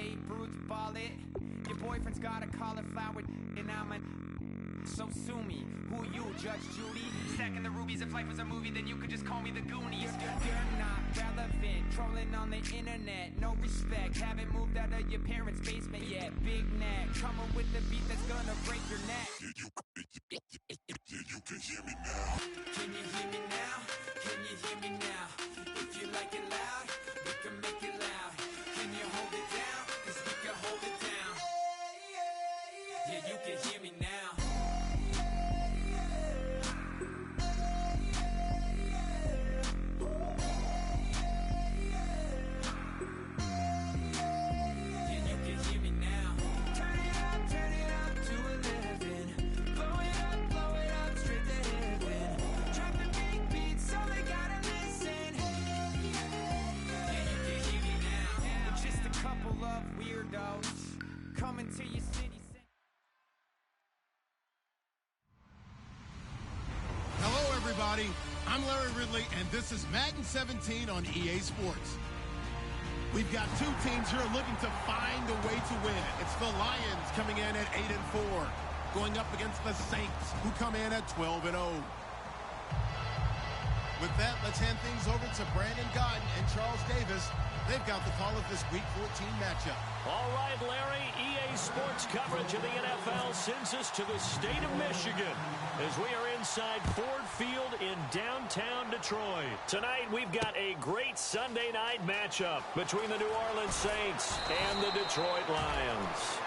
Babe Ruth ball it. Your boyfriend's got a cauliflower and I'm a... So sue me, who you, Judge Judy? Stacking the rubies, if life was a movie, then you could just call me the Goonies. You're not relevant, trolling on the internet, no respect. Haven't moved out of your parents' basement yet. Big neck, coming with the beat that's gonna break your neck. Yeah, you can hear me now. Can you hear me now? Can you hear me now? If you like it loud, we can make it loud. Can you hold it down? 'Cause we can hold it down. Yeah, you can hear me now. Coming to your city. Hello, everybody. I'm Larry Ridley, and this is Madden 17 on EA Sports. We've got two teams here looking to find a way to win. It's the Lions coming in at 8-4, going up against the Saints, who come in at 12-0. With that, let's hand things over to Brandon Godden and Charles Davis. They've got the call of this Week 14 matchup. All right, Larry, EA Sports coverage of the NFL sends us to the state of Michigan as we are inside Ford Field in downtown Detroit. Tonight, we've got a great Sunday night matchup between the New Orleans Saints and the Detroit Lions.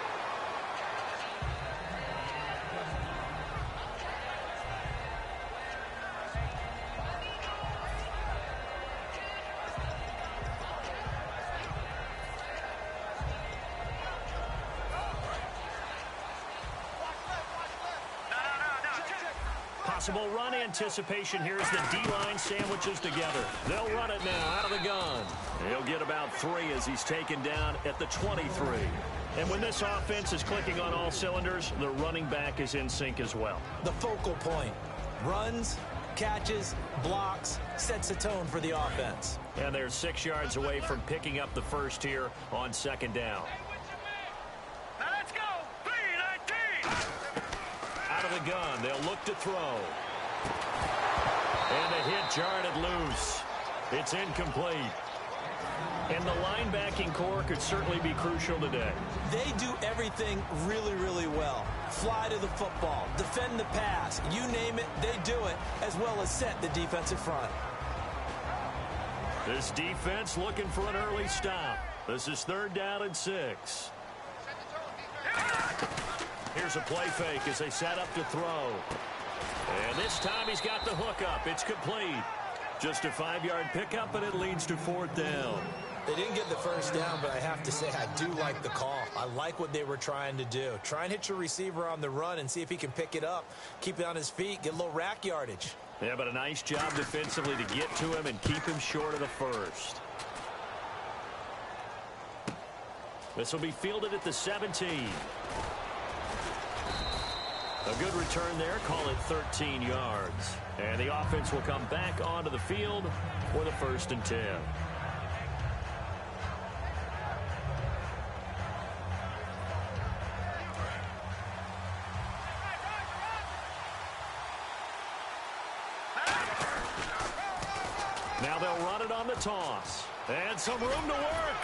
Possible run anticipation here as the D-line sandwiches together. They'll run it now out of the gun. He'll get about 3 as he's taken down at the 23. And when this offense is clicking on all cylinders, the running back is in sync as well. The focal point. Runs, catches, blocks, sets the tone for the offense. And they're 6 yards away from picking up the first here on second down. Out of the gun, they'll look to throw. And a hit jarred it loose. It's incomplete. And the linebacking core could certainly be crucial today. They do everything really, really well. Fly to the football, defend the pass, you name it, they do it, as well as set the defensive front. This defense looking for an early stop. This is 3rd down and 6. Here's a play fake as they set up to throw. And this time he's got the hook up. It's complete. Just a 5-yard pickup, and it leads to 4th down. They didn't get the first down, but I have to say I do like the call. I like what they were trying to do. Try and hit your receiver on the run and see if he can pick it up. Keep it on his feet, get a little rack yardage. Yeah, but a nice job defensively to get to him and keep him short of the first. This will be fielded at the 17. A good return there, call it 13 yards. And the offense will come back onto the field for the 1st and 10. Now they'll run it on the toss. And some room to work.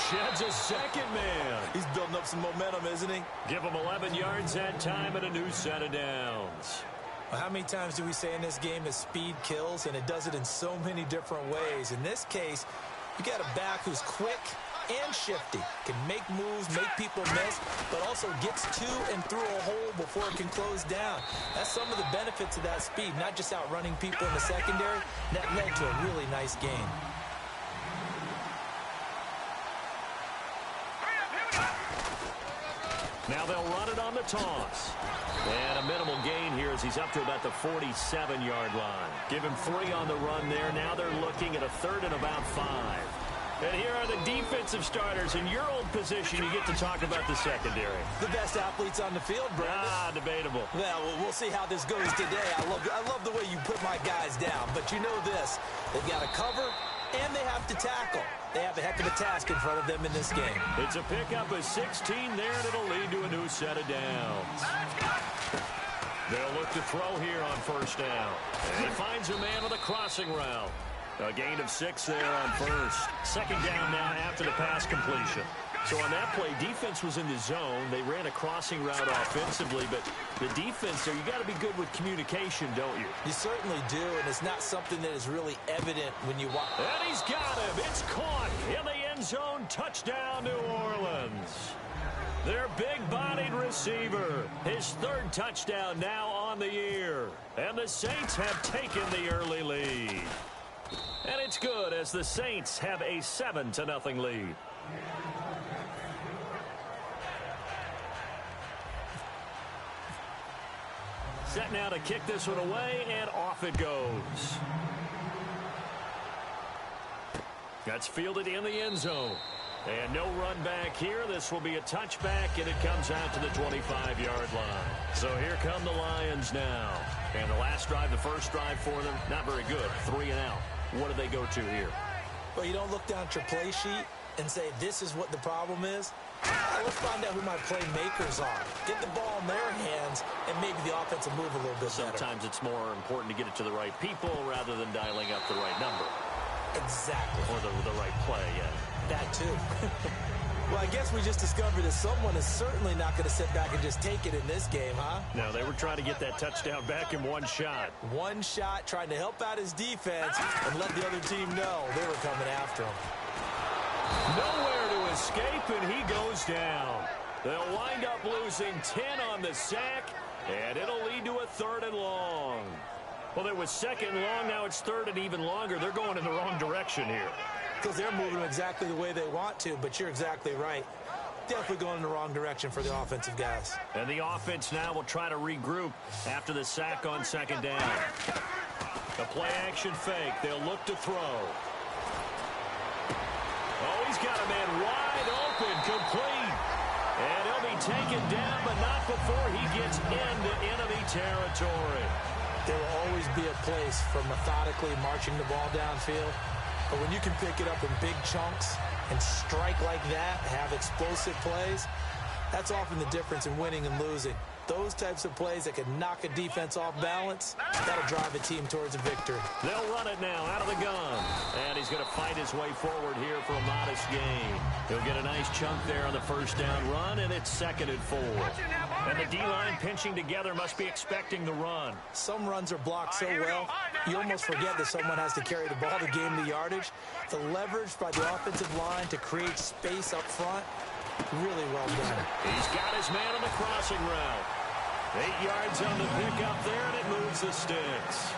Sheds a second man. He's building up some momentum, isn't he? Give him 11 yards that time and a new set of downs. Well, how many times do we say in this game that speed kills, and it does it in so many different ways? In this case, you got a back who's quick and shifty, can make moves, make people miss, but also gets to and through a hole before it can close down. That's some of the benefits of that speed, not just outrunning people in the secondary. That led to a really nice game. Now they'll run it on the toss. And a minimal gain here as he's up to about the 47-yard line. Give him 3 on the run there. Now they're looking at a 3rd and about 5. And here are the defensive starters. In your old position, you get to talk about the secondary. The best athletes on the field, Brandon. Debatable. Well, we'll see how this goes today. I love the way you put my guys down. But you know this. They've got to cover, and they have to tackle. They have a heck of a task in front of them in this game. It's a pickup of 16 there, and it'll lead to a new set of downs. They'll look to throw here on first down. And he finds a man with a crossing route. A gain of 6 there on first. Second down now after the pass completion. So on that play, defense was in the zone. They ran a crossing route offensively, but the defense there, you got to be good with communication, don't you? You certainly do, and it's not something that is really evident when you watch. And he's got him. It's caught in the end zone. Touchdown, New Orleans. Their big-bodied receiver. His third touchdown now on the year. And the Saints have taken the early lead. And it's good as the Saints have a 7-0 lead. Set now to kick this one away, and off it goes. That's fielded in the end zone. And no run back here. This will be a touchback, and it comes out to the 25-yard line. So here come the Lions now. And the last drive, the first drive for them, not very good. 3 and out. What do they go to here? Well, you don't look down at your play sheet and say, this is what the problem is. Let's find out who my playmakers are. Get the ball in their hands, and maybe the offense will move a little bit better. Sometimes it's more important to get it to the right people rather than dialing up the right number. Exactly. Or the right play, yeah. That too. Well, I guess we just discovered that someone is certainly not going to sit back and just take it in this game, huh? No, they were trying to get that touchdown back in one shot. One shot, trying to help out his defense and let the other team know they were coming after him. Nowhere to escape, and he goes down. They'll wind up losing 10 on the sack, and it'll lead to a 3rd and long. Well, it was 2nd and long. Now it's 3rd and even longer. They're going in the wrong direction here. Because they're moving exactly the way they want to, but you're exactly right. Definitely going in the wrong direction for the offensive guys. And the offense now will try to regroup after the sack on 2nd down. The play-action fake. They'll look to throw. Oh, he's got a man wide open, complete. And he'll be taken down, but not before he gets into enemy territory. There will always be a place for methodically marching the ball downfield. But when you can pick it up in big chunks and strike like that, have explosive plays, that's often the difference in winning and losing. Those types of plays that can knock a defense off balance, that'll drive a team towards a victory. They'll run it now out of the gun. And he's going to fight his way forward here for a modest gain. He'll get a nice chunk there on the first down run, and it's 2nd and 4. And the D-line pinching together must be expecting the run. Some runs are blocked so well, you almost forget that someone has to carry the ball to gain the yardage. The leverage by the offensive line to create space up front, really well done. He's got his man on the crossing route. 8 yards on the pickup there, and it moves the sticks.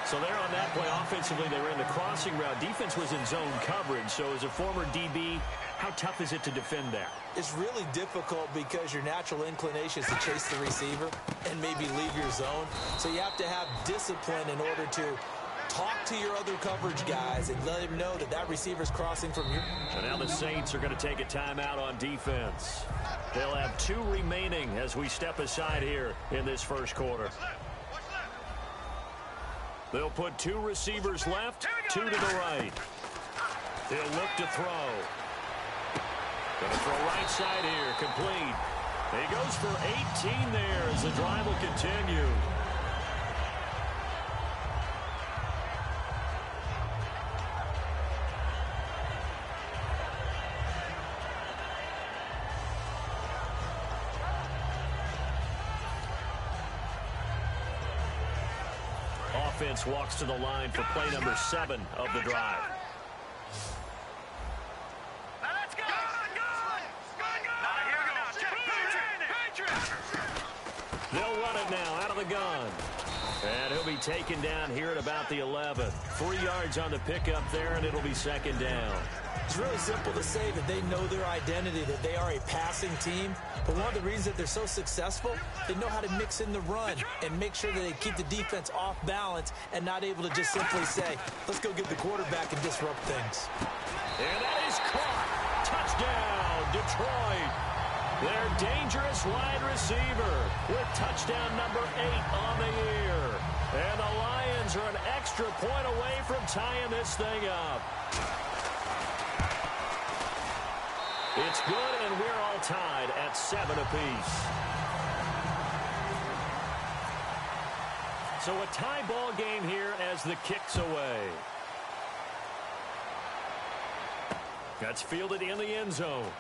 So there on that play, offensively, they ran the crossing route. Defense was in zone coverage, so as a former DB, how tough is it to defend that? It's really difficult because your natural inclination is to chase the receiver and maybe leave your zone. So you have to have discipline in order to talk to your other coverage guys and let them know that that receiver's crossing from you. So now the Saints are going to take a timeout on defense. They'll have 2 remaining as we step aside here in this first quarter. They'll put 2 receivers left, 2 to the right. They'll look to throw. Going to throw right side here, complete. He goes for 18 there as the drive will continue. Offense walks to the line for play number 7 of the drive. They'll run it now out of the gun. And he'll be taken down here at about the 11. 3 yards on the pickup there, and it'll be 2nd down. It's really simple to say that they know their identity, that they are a passing team. But one of the reasons that they're so successful, they know how to mix in the run and make sure that they keep the defense off balance and not able to just simply say, let's go get the quarterback and disrupt things. And that is caught. Touchdown, Detroit. Their dangerous wide receiver with touchdown number 8 on the year. And the Lions are an extra point away from tying this thing up. It's good, and we're all tied at 7 apiece. So a tie ball game here as the kick's away. That's fielded in the end zone.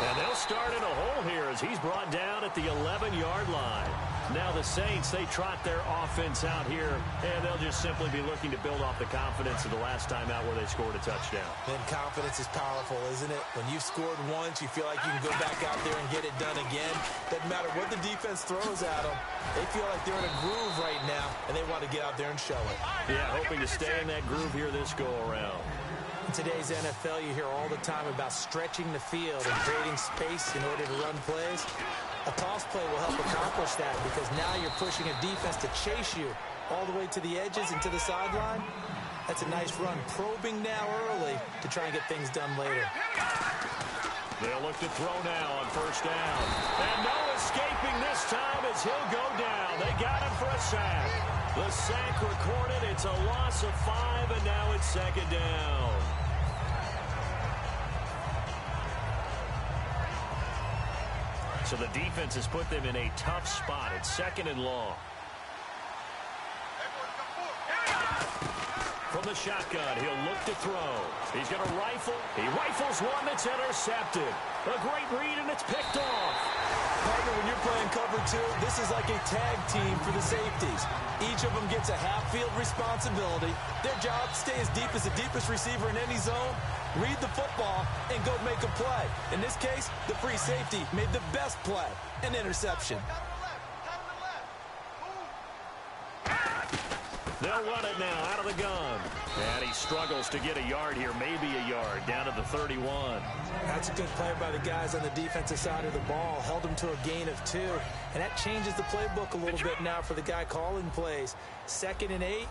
And they'll start in a hole here as he's brought down at the 11-yard line. Now the Saints, they trot their offense out here, and they'll just simply be looking to build off the confidence of the last time out where they scored a touchdown. And confidence is powerful, isn't it? When you've scored once, you feel like you can go back out there and get it done again. Doesn't matter what the defense throws at them. They feel like they're in a groove right now, and they want to get out there and show it. Yeah, hoping to stay in that groove here this go-around. In today's NFL, you hear all the time about stretching the field and creating space in order to run plays. A toss play will help accomplish that because now you're pushing a defense to chase you all the way to the edges and to the sideline. That's a nice run, probing now early to try and get things done later. They'll look to throw now on first down. And no escaping this time as he'll go down. They got him for a sack. The sack recorded. It's a loss of 5, and now it's second down. So the defense has put them in a tough spot. It's second and long. From the shotgun, he'll look to throw. He's got a rifle. He rifles one that's intercepted. A great read, and it's picked off. Partner, when you're playing cover 2, this is like a tag team for the safeties. Each of them gets a half-field responsibility. Their job, stay as deep as the deepest receiver in any zone, read the football, and go make a play. In this case, the free safety made the best play, an interception. They'll run it now out of the gun. And he struggles to get a yard here, maybe a yard, down to the 31. That's a good play by the guys on the defensive side of the ball. Held him to a gain of 2. And that changes the playbook a little bit now for the guy calling plays. 2nd and 8.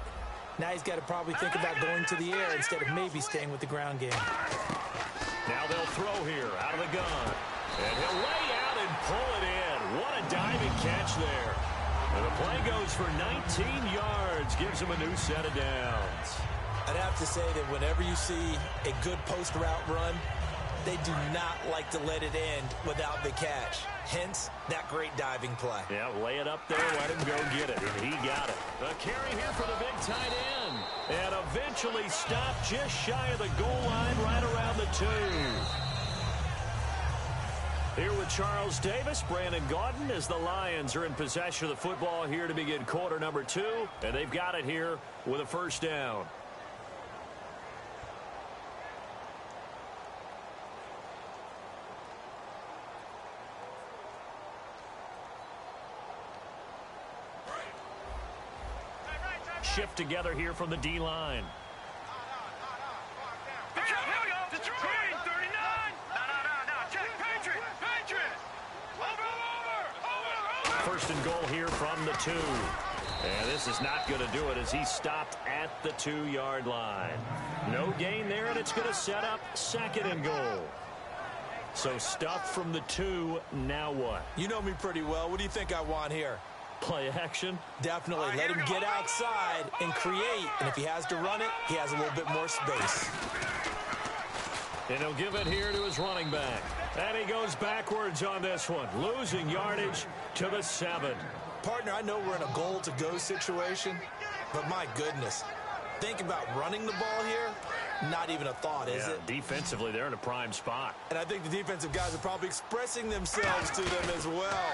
Now he's got to probably think about going to the air instead of maybe staying with the ground game. Now they'll throw here out of the gun. And he'll lay out and pull it in. What a diving catch there. And the play goes for 19 yards, gives him a new set of downs. I'd have to say that whenever you see a good post route run, they do not like to let it end without the catch. Hence, that great diving play. Yeah, lay it up there, let him go get it, and he got it. A carry here for the big tight end. And eventually stopped just shy of the goal line right around the 2. Here with Charles Davis, Brandon Gaudin, as the Lions are in possession of the football here to begin quarter number 2. And they've got it here with a first down. Shift together here from the D-line. First and goal here from the 2. And this is not going to do it as he stopped at the 2-yard line. No gain there, and it's going to set up 2nd and goal. So stuff from the 2, now what? You know me pretty well. What do you think I want here? Play action? Definitely. Let him get outside and create. And if he has to run it, he has a little bit more space. And he'll give it here to his running back. And he goes backwards on this one, losing yardage to the 7. Partner, I know we're in a goal-to-go situation, but my goodness, think about running the ball here. Not even a thought, is it? Defensively, they're in a prime spot. And I think the defensive guys are probably expressing themselves to them as well.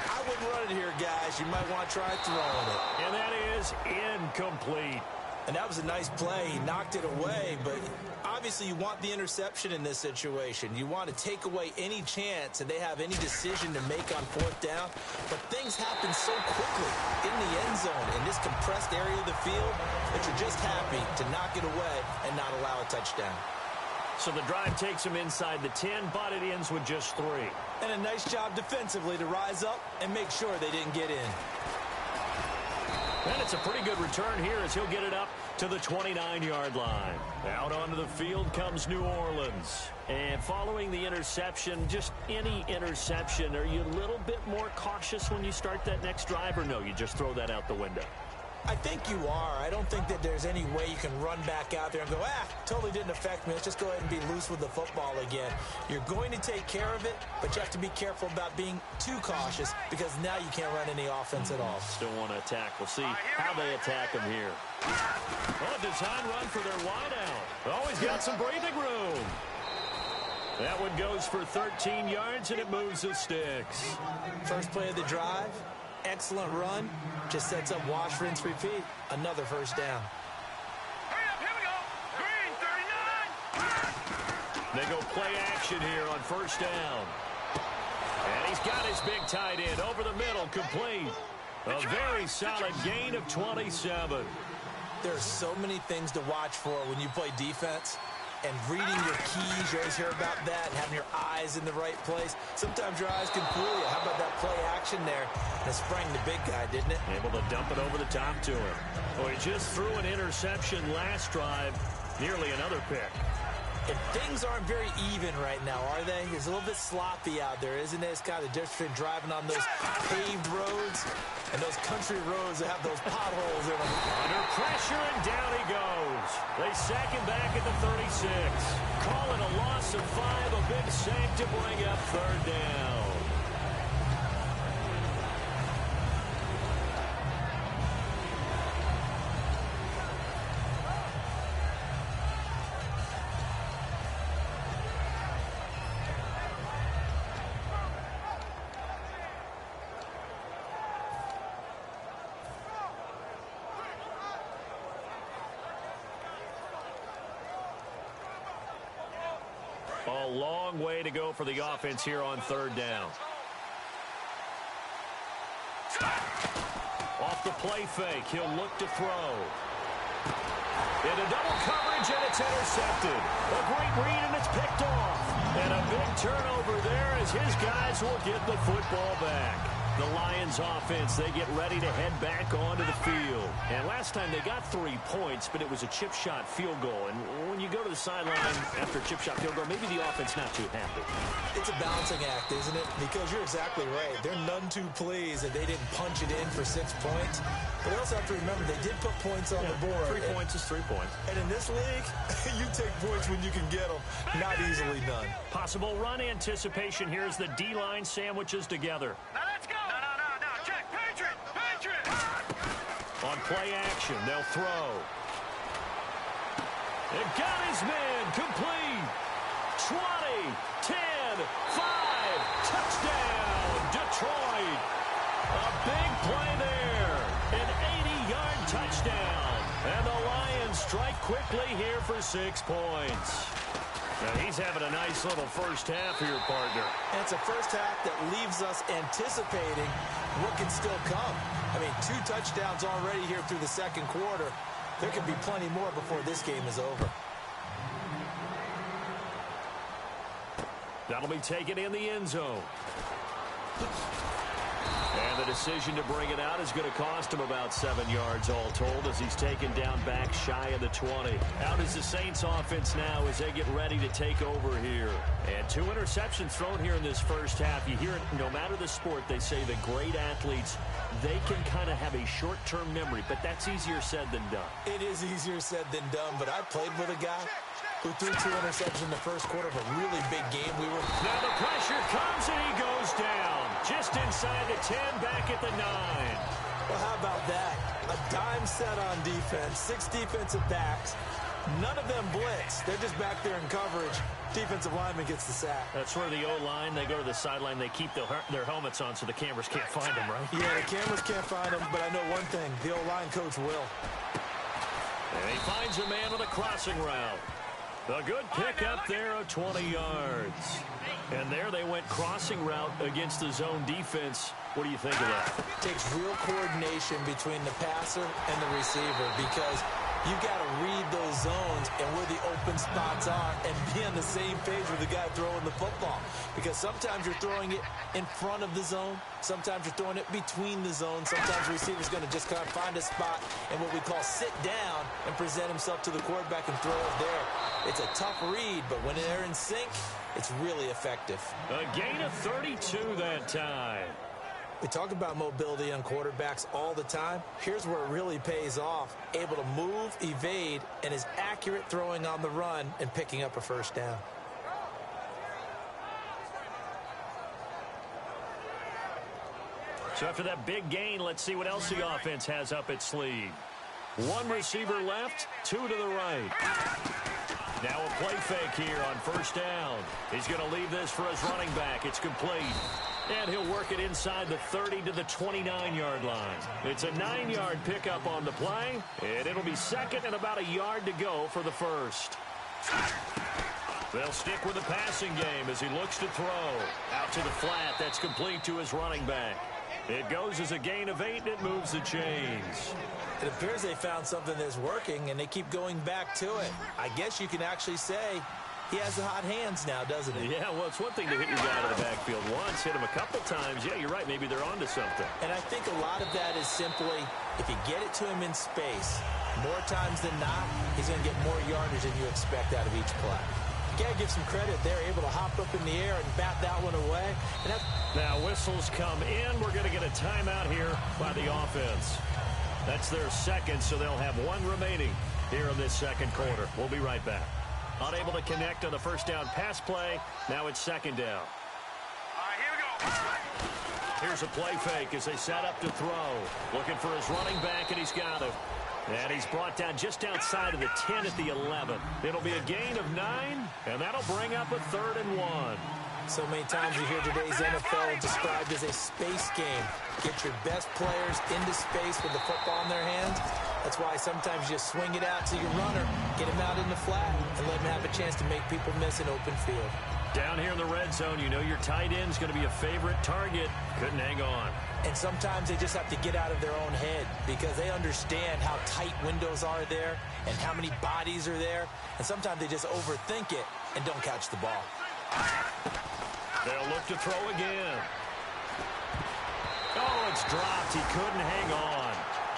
I wouldn't run it here, guys. You might want to try throwing it. And that is incomplete. And that was a nice play. He knocked it away, but obviously you want the interception in this situation. You want to take away any chance that they have any decision to make on 4th down. But things happen so quickly in the end zone in this compressed area of the field that you're just happy to knock it away and not allow a touchdown. So the drive takes him inside the 10, but it ends with just 3. And a nice job defensively to rise up and make sure they didn't get in. And it's a pretty good return here as he'll get it up to the 29-yard line. Out onto the field comes New Orleans. And following the interception, just any interception, are you a little bit more cautious when you start that next drive, or no, you just throw that out the window? I think you are. I don't think that there's any way you can run back out there and go, totally didn't affect me. Let's just go ahead and be loose with the football again. You're going to take care of it, but you have to be careful about being too cautious because now you can't run any offense at all. Still want to attack. We'll see how they attack him here. Oh, design run for their wideout. Always got some breathing room. That one goes for 13 yards, and it moves the sticks. First play of the drive. Excellent run. Just sets up wash, rinse, repeat. Another first down. Hurry up, here we go. Green, 39. They go play action here on first down. And he's got his big tight end over the middle, complete. A very solid gain of 27. There are so many things to watch for when you play defense. And reading your keys, you always hear about that, and having your eyes in the right place. Sometimes your eyes can fool you. How about that play action there? And it sprang the big guy, didn't it? Able to dump it over the top to him. Oh, he just threw an interception last drive. Nearly another pick. And things aren't very even right now, are they? It's a little bit sloppy out there, isn't it? It's kind of the difference between driving on those paved roads and those country roads that have those potholes in them. Under pressure, and down he goes. They sack him back at the 36. Call it a loss of 5, a big sack to bring up third down. A long way to go for the offense here on third down. Off the play fake, he'll look to throw. Into double coverage, and it's intercepted. A great read, and it's picked off. And a big turnover there as his guys will get the football back. The Lions offense, they get ready to head back onto the field. And last time they got 3 points, but it was a chip shot field goal. And when you go to the sideline after a chip shot field goal, maybe the offense not too happy. It's a balancing act, isn't it? Because you're exactly right. They're none too pleased that they didn't punch it in for 6 points. But they also have to remember they did put points on the board. 3 points is 3 points. And in this league, you take points when you can get them. Not easily done. Possible run anticipation here as the D-line sandwiches together. Now let's go. No. Check. Patriot. On play action, they'll throw. It got his man complete. 20, 10, 5, touchdown, Detroit. A big play there. An 80-yard touchdown. And the Lions strike quickly here for 6 points. Now he's having a nice little first half here, partner. And it's a first half that leaves us anticipating what can still come. I mean, 2 touchdowns already here through the second quarter. There could be plenty more before this game is over. That'll be taken in the end zone. And the decision to bring it out is going to cost him about 7 yards all told as he's taken down back shy of the 20. Out is the Saints offense now as they get ready to take over here. And 2 interceptions thrown here in this first half. You hear it no matter the sport, they say the great athletes, they can kind of have a short-term memory, but that's easier said than done. It is easier said than done, but I played with a guy who threw 2 interceptions in the first quarter of a really big game. Now the pressure comes and he goes down. Just inside the 10, back at the 9. Well, how about that? A dime set on defense, 6 defensive backs. None of them blitz. They're just back there in coverage. Defensive lineman gets the sack. That's where the O-line, they go to the sideline, they keep their helmets on so the cameras can't find them, right? Yeah, the cameras can't find them, but I know one thing. The O-line coach will. And he finds a man with a crossing route. A good pick up there of 20 yards. And there they went crossing route against the zone defense. What do you think of that? Takes real coordination between the passer and the receiver because you got to read those zones and where the open spots are and be on the same page with the guy throwing the football. Because sometimes you're throwing it in front of the zone. Sometimes you're throwing it between the zones. Sometimes the receiver's going to just kind of find a spot and what we call sit down and present himself to the quarterback and throw it there. It's a tough read, but when they're in sync, it's really effective. A gain of 32 that time. We talk about mobility on quarterbacks all the time. Here's where it really pays off. Able to move, evade, and is accurate throwing on the run and picking up a first down. So after that big gain, let's see what else the offense has up its sleeve. One receiver left, two to the right. Now a play fake here on first down. He's going to leave this for his running back. It's complete. And he'll work it inside the 30 to the 29-yard line. It's a 9-yard pickup on the play, and it'll be second and about a yard to go for the first. They'll stick with the passing game as he looks to throw. Out to the flat. That's complete to his running back. It goes as a gain of 8, and it moves the chains. It appears they found something that's working, and they keep going back to it. I guess you can actually say he has the hot hands now, doesn't he? Yeah, well, it's one thing to hit your guy out of the backfield once, hit him a couple times. Yeah, you're right. Maybe they're onto something. And I think a lot of that is simply if you get it to him in space, more times than not, he's going to get more yardage than you expect out of each play. You got to give some credit. They're able to hop up in the air and bat that one away. And now whistles come in. We're going to get a timeout here by the offense. That's their second, so they'll have one remaining here in this second quarter. We'll be right back. Unable to connect on the first down pass play. Now it's second down. All right, here we go. Here's a play fake as they set up to throw. Looking for his running back, and he's got it. And he's brought down just outside of the 10 at the 11. It'll be a gain of 9, and that'll bring up a 3rd and 1. So many times you hear today's NFL described as a space game. Get your best players into space with the football in their hands. That's why sometimes you just swing it out to your runner, get him out in the flat, and let him have a chance to make people miss an open field. Down here in the red zone, you know your tight end's going to be a favorite target. Couldn't hang on. And sometimes they just have to get out of their own head because they understand how tight windows are there and how many bodies are there. And sometimes they just overthink it and don't catch the ball. They'll look to throw again. Oh, it's dropped. He couldn't hang on.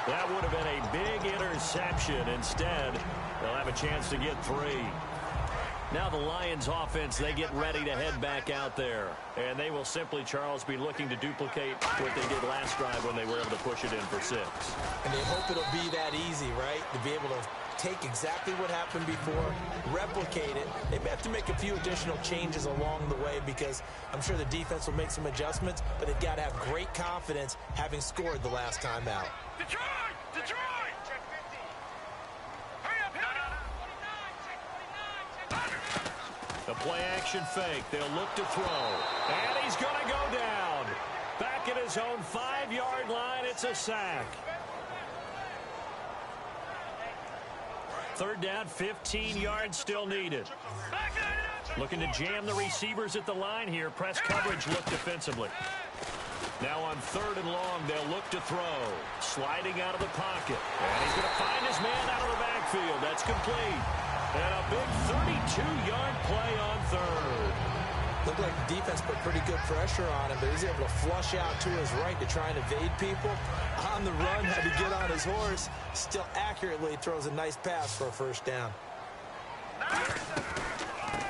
That would have been a big interception. Instead, they'll have a chance to get 3. Now the Lions offense, they get ready to head back out there. And they will simply, Charles, be looking to duplicate what they did last drive when they were able to push it in for 6. And they hope it'll be that easy, right? To be able to take exactly what happened before, replicate it. They may have to make a few additional changes along the way because I'm sure the defense will make some adjustments, but they've got to have great confidence having scored the last time out. Detroit! Detroit! Hurry up, hurry up! The play-action fake. They'll look to throw. And he's going to go down. Back at his own 5-yard line. It's a sack. 3rd down, 15 yards still needed. Looking to jam the receivers at the line here. Press coverage look defensively. Now on 3rd and long, they'll look to throw. Sliding out of the pocket. And he's going to find his man out of the backfield. That's complete. And a big 32-yard play on 3rd. Looked like the defense put pretty good pressure on him, but he's able to flush out to his right to try and evade people. On the run, had to get on his horse. Still accurately throws a nice pass for a first down.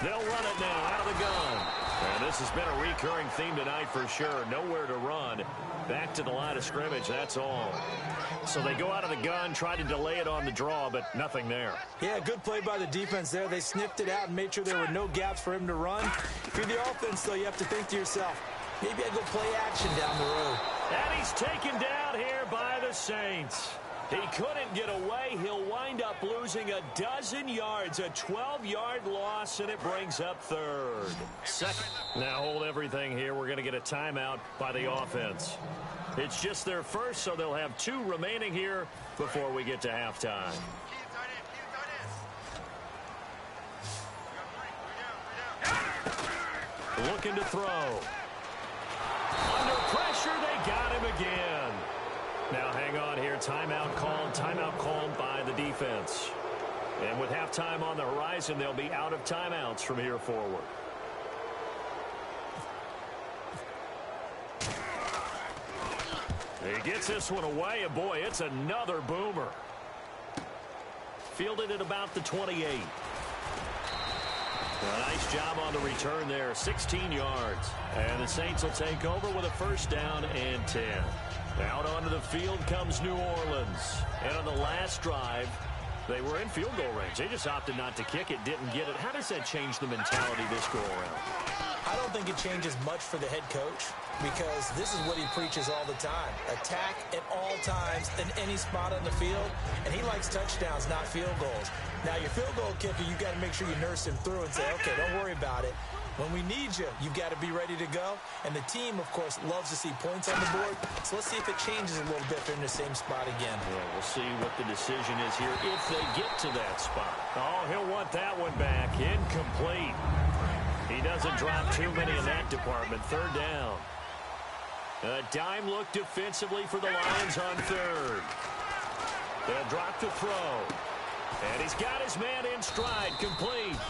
They'll run it now out of the gun. And this has been a recurring theme tonight for sure. Nowhere to run. Back to the line of scrimmage, that's all. So they go out of the gun, try to delay it on the draw, but nothing there. Yeah, good play by the defense there. They sniffed it out and made sure there were no gaps for him to run. If you're the offense, though, you have to think to yourself, maybe I go play action down the road. And he's taken down here by the Saints. He couldn't get away. He'll wind up losing a dozen yards, a 12-yard loss, and it brings up 3rd. Second. Now hold everything here. We're going to get a timeout by the offense. It's just their first, so they'll have 2 remaining here before we get to halftime. Looking to throw. Under pressure, they got him again. Now hang on here. Timeout called by the defense. And with halftime on the horizon, they'll be out of timeouts from here forward. He gets this one away, and boy, it's another boomer. Fielded at about the 28. A nice job on the return there, 16 yards. And the Saints will take over with a first down and 10. Out onto the field comes New Orleans. And on the last drive, they were in field goal range. They just opted not to kick it, didn't get it. How does that change the mentality this go-around? I don't think it changes much for the head coach because this is what he preaches all the time. Attack at all times in any spot on the field, and he likes touchdowns, not field goals. Now, your field goal kicker, you got to make sure you nurse him through and say, okay, don't worry about it. When we need you, you've got to be ready to go. And the team, of course, loves to see points on the board. So let's see if it changes a little bit if they're in the same spot again. Yeah, we'll see what the decision is here if they get to that spot. Oh, he'll want that one back. Incomplete. He doesn't drop too many in that department. Third down. A dime look defensively for the Lions on third. They'll drop the throw. And he's got his man in stride, complete.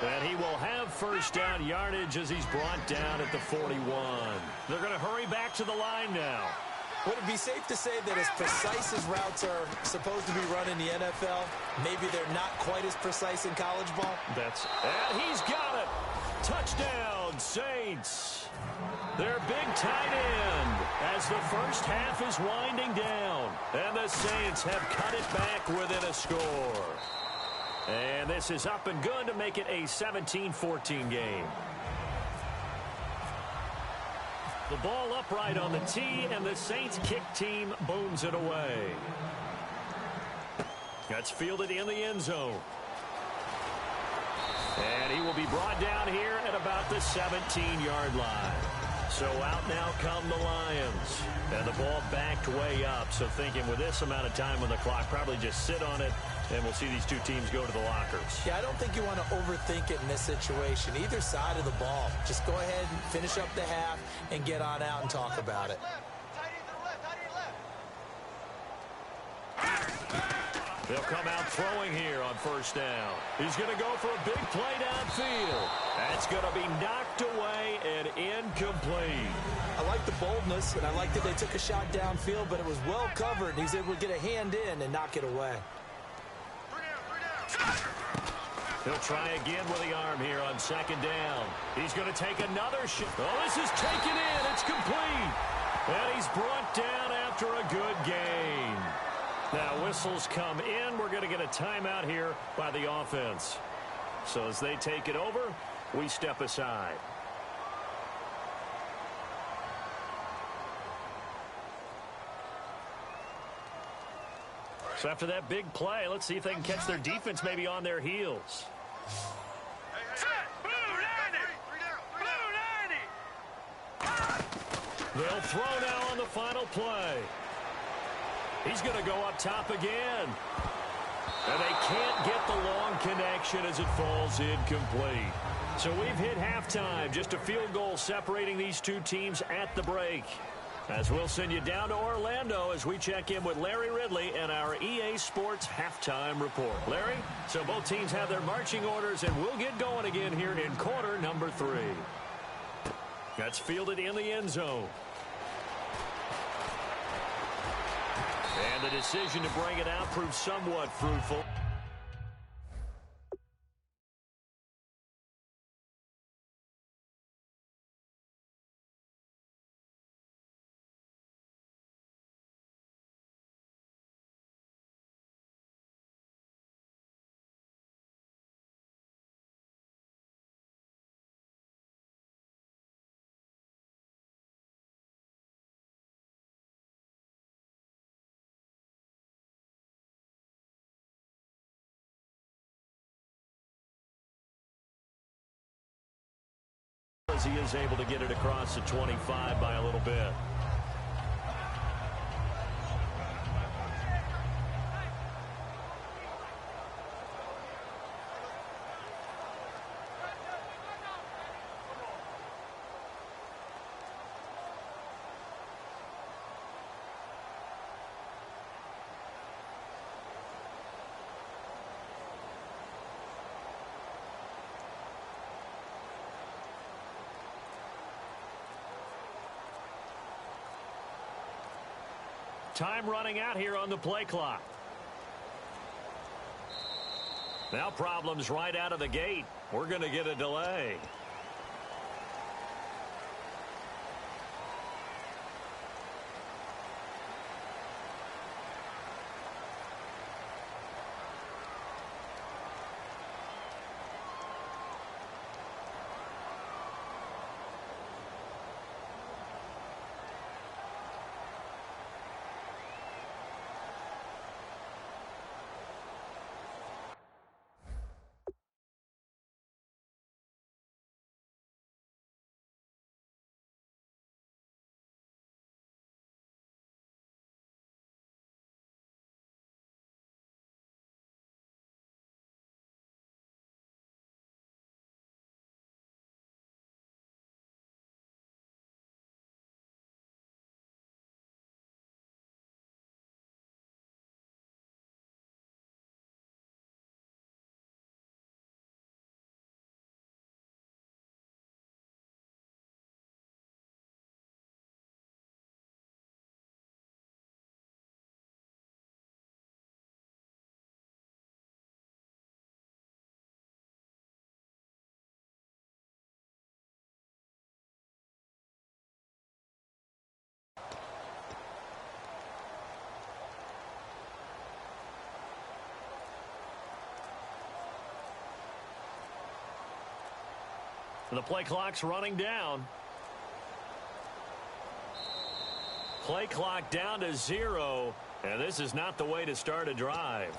And he will have first down yardage as he's brought down at the 41. They're going to hurry back to the line now. Would it be safe to say that as precise as routes are supposed to be run in the NFL, maybe they're not quite as precise in college ball? And he's got it. Touchdown, Saints. Their big tight end as the first half is winding down. And the Saints have cut it back within a score. And this is up and good to make it a 17-14 game. The ball upright on the tee, and the Saints kick team booms it away. That's fielded in the end zone. And he will be brought down here at about the 17-yard line. So out now come the Lions. And the ball backed way up. So thinking with this amount of time on the clock, probably just sit on it, and we'll see these two teams go to the lockers. Yeah, I don't think you want to overthink it in this situation. Either side of the ball. Just go ahead and finish up the half and get on out and talk about it. They'll come out throwing here on first down. He's going to go for a big play downfield. That's going to be knocked away and incomplete. I like the boldness, and I like that they took a shot downfield, but it was well covered. He's able to get a hand in and knock it away. He'll try again with the arm here on second down. He's going to take another shot. Oh, this is taken in. It's complete. And he's brought down after a good gain. Now, whistles come in. We're going to get a timeout here by the offense. So as they take it over, we step aside. So after that big play, let's see if they can catch their defense maybe on their heels. They'll throw now on the final play. He's going to go up top again. And they can't get the long connection as it falls incomplete. So we've hit halftime. Just a field goal separating these two teams at the break. As we'll send you down to Orlando as we check in with Larry Ridley and our EA Sports Halftime Report. Larry, so both teams have their marching orders, and we'll get going again here in quarter number 3. That's fielded in the end zone. And the decision to bring it out proved somewhat fruitful. As he is able to get it across the 25 by a little bit. Time running out here on the play clock. Now problems right out of the gate. We're going to get a delay. The play clock's running down. Play clock down to 0, and this is not the way to start a drive.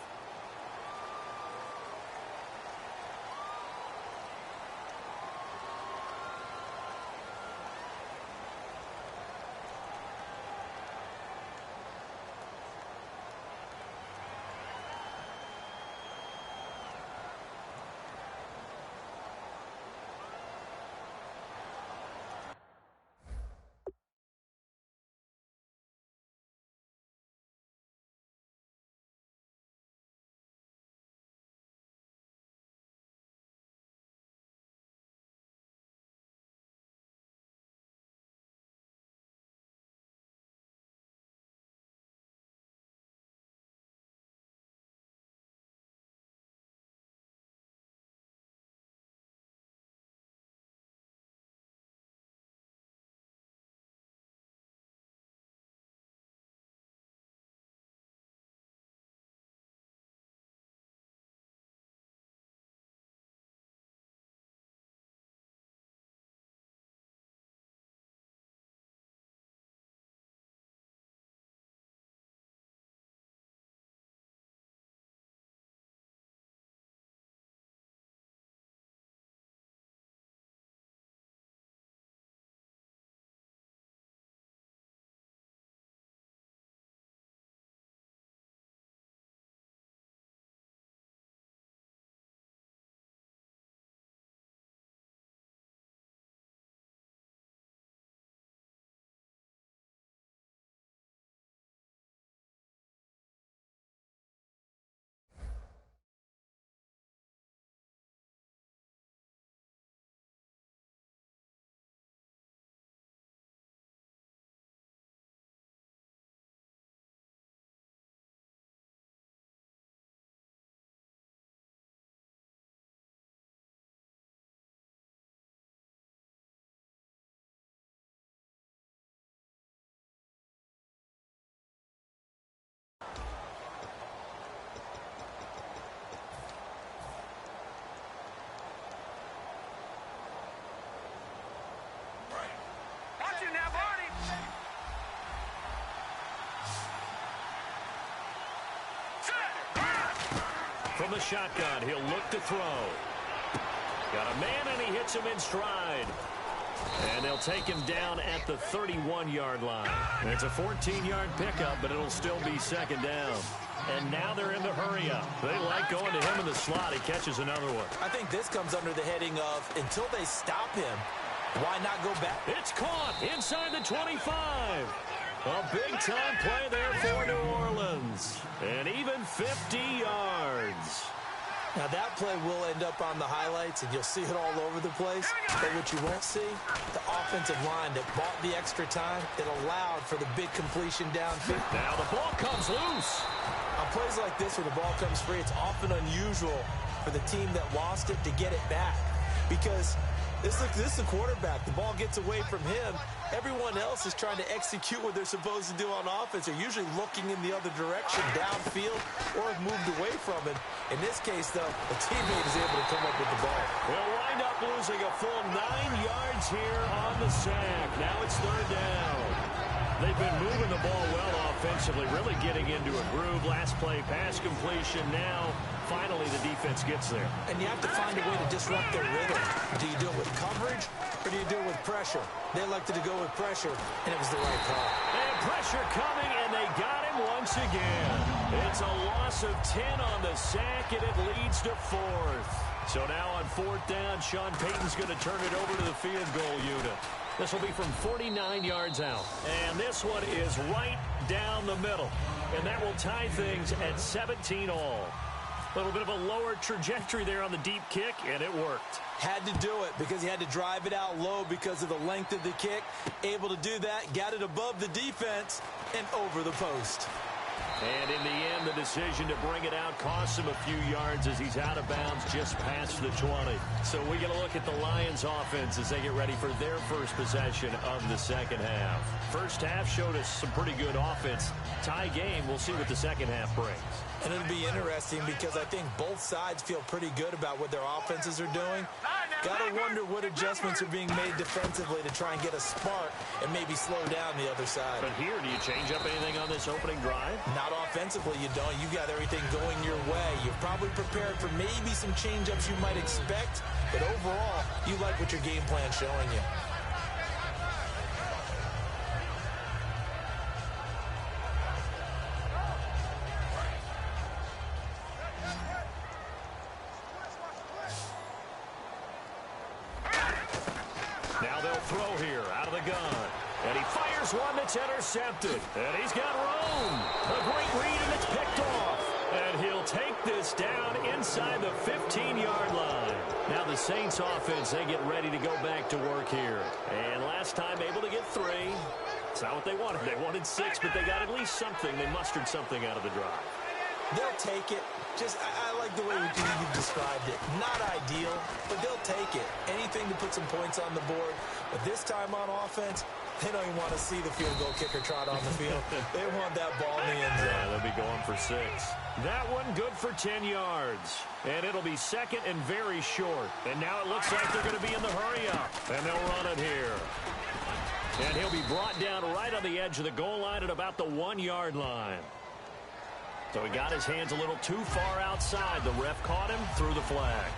From the shotgun, he'll look to throw. Got a man, and he hits him in stride. And they'll take him down at the 31-yard line. It's a 14-yard pickup, but it'll still be second down. And now they're in the hurry up. They like going to him in the slot. He catches another one. I think this comes under the heading of, until they stop him, why not go back? It's caught inside the 25. A big-time play there for New Orleans. And even 50 yards. Now, that play will end up on the highlights, and you'll see it all over the place. But what you won't see, the offensive line that bought the extra time, it allowed for the big completion downfield. Now the ball comes loose. On plays like this where the ball comes free, it's often unusual for the team that lost it to get it back. Because this is the quarterback. The ball gets away from him. Everyone else is trying to execute what they're supposed to do on offense. They're usually looking in the other direction, downfield, or have moved away from it. In this case, though, a teammate is able to come up with the ball. They'll wind up losing a full 9 yards here on the sack. Now it's third down. They've been moving the ball well offensively, really getting into a groove. Last play, pass completion. Now, finally, the defense gets there. And you have to find a way to disrupt their rhythm. Do you do it with coverage, or do you do it with pressure? They elected to go with pressure, and it was the right call. And pressure coming, and they got him once again. It's a loss of 10 on the sack, and it leads to 4th. So now on 4th down, Sean Payton's going to turn it over to the field goal unit. This will be from 49 yards out. And this one is right down the middle. And that will tie things at 17 all. A little bit of a lower trajectory there on the deep kick, and it worked. Had to do it because he had to drive it out low because of the length of the kick. Able to do that, got it above the defense, and over the post. And in the end, the decision to bring it out costs him a few yards as he's out of bounds just past the 20. So we get a look at the Lions offense as they get ready for their first possession of the second half. First half showed us some pretty good offense. Tie game, we'll see what the second half brings. And it'll be interesting because I think both sides feel pretty good about what their offenses are doing. Got to wonder what adjustments are being made defensively to try and get a spark and maybe slow down the other side. But here, do you change up anything on this opening drive? Not offensively, you don't. You got everything going your way. You're probably prepared for maybe some change-ups you might expect, but overall, you like what your game plan's showing you. Now they'll throw here out of the gun. And he fires one that's intercepted. And he's got room. A great read, and it's picked off. And he'll take this down inside the 15-yard line. Now the Saints offense, they get ready to go back to work here. And last time able to get 3. It's not what they wanted. They wanted 6, but they got at least something. They mustered something out of the drive. They'll take it. I like the way you described it. Not ideal, but they'll take it. Anything to put some points on the board. But this time on offense, they don't even want to see the field goal kicker trot on the field. They want that ball in the end zone. Yeah, they'll be going for 6. That one good for 10 yards. And it'll be second and very short. And now it looks like they're going to be in the hurry-up. And they'll run it here. And he'll be brought down right on the edge of the goal line at about the 1-yard line. So he got his hands a little too far outside. The ref caught him, threw the flag.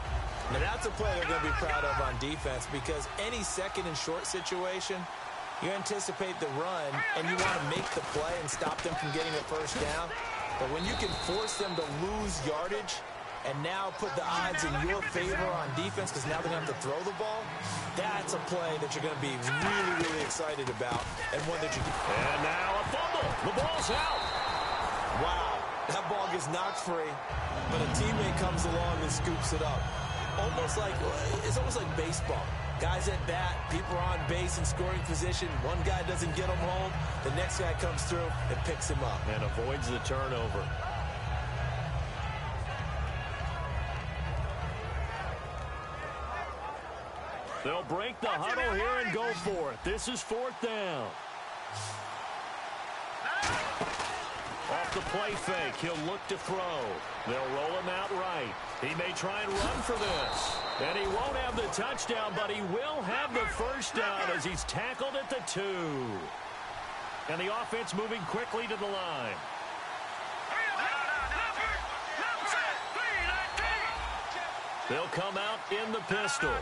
Now that's a play they're going to be proud of on defense because any second and short situation, you anticipate the run and you want to make the play and stop them from getting a first down. But when you can force them to lose yardage and now put the odds in your favor on defense because now they're going to have to throw the ball, that's a play that you're going to be really, really excited about and one that you can. And now a fumble. The ball's out. Wow. That ball gets knocked free, but a teammate comes along and scoops it up. It's almost like baseball. Guys at bat, people are on base in scoring position. One guy doesn't get him home. The next guy comes through and picks him up. And avoids the turnover. They'll break the huddle here and go for it. This is 4th down. Off the play fake, he'll look to throw. They'll roll him out right. He may try and run for this. And he won't have the touchdown, but he will have the first down as he's tackled at the 2. And the offense moving quickly to the line. They'll come out in the pistol.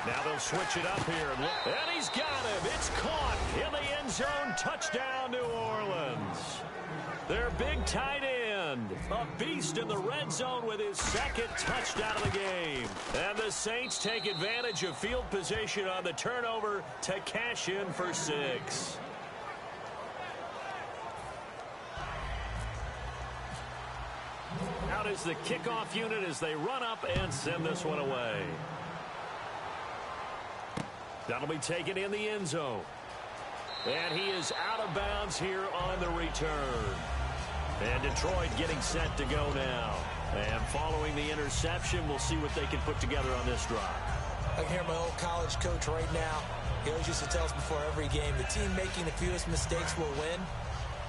Now they'll switch it up here. And he's got him. It's caught in the end zone. Touchdown, New Orleans. Their big tight end. A beast in the red zone with his second touchdown of the game. And the Saints take advantage of field position on the turnover to cash in for 6. Out is the kickoff unit as they run up and send this one away. That'll be taken in the end zone. And he is out of bounds here on the return. And Detroit getting set to go now. And following the interception, we'll see what they can put together on this drive. I can hear my old college coach right now. He always used to tell us before every game, the team making the fewest mistakes will win.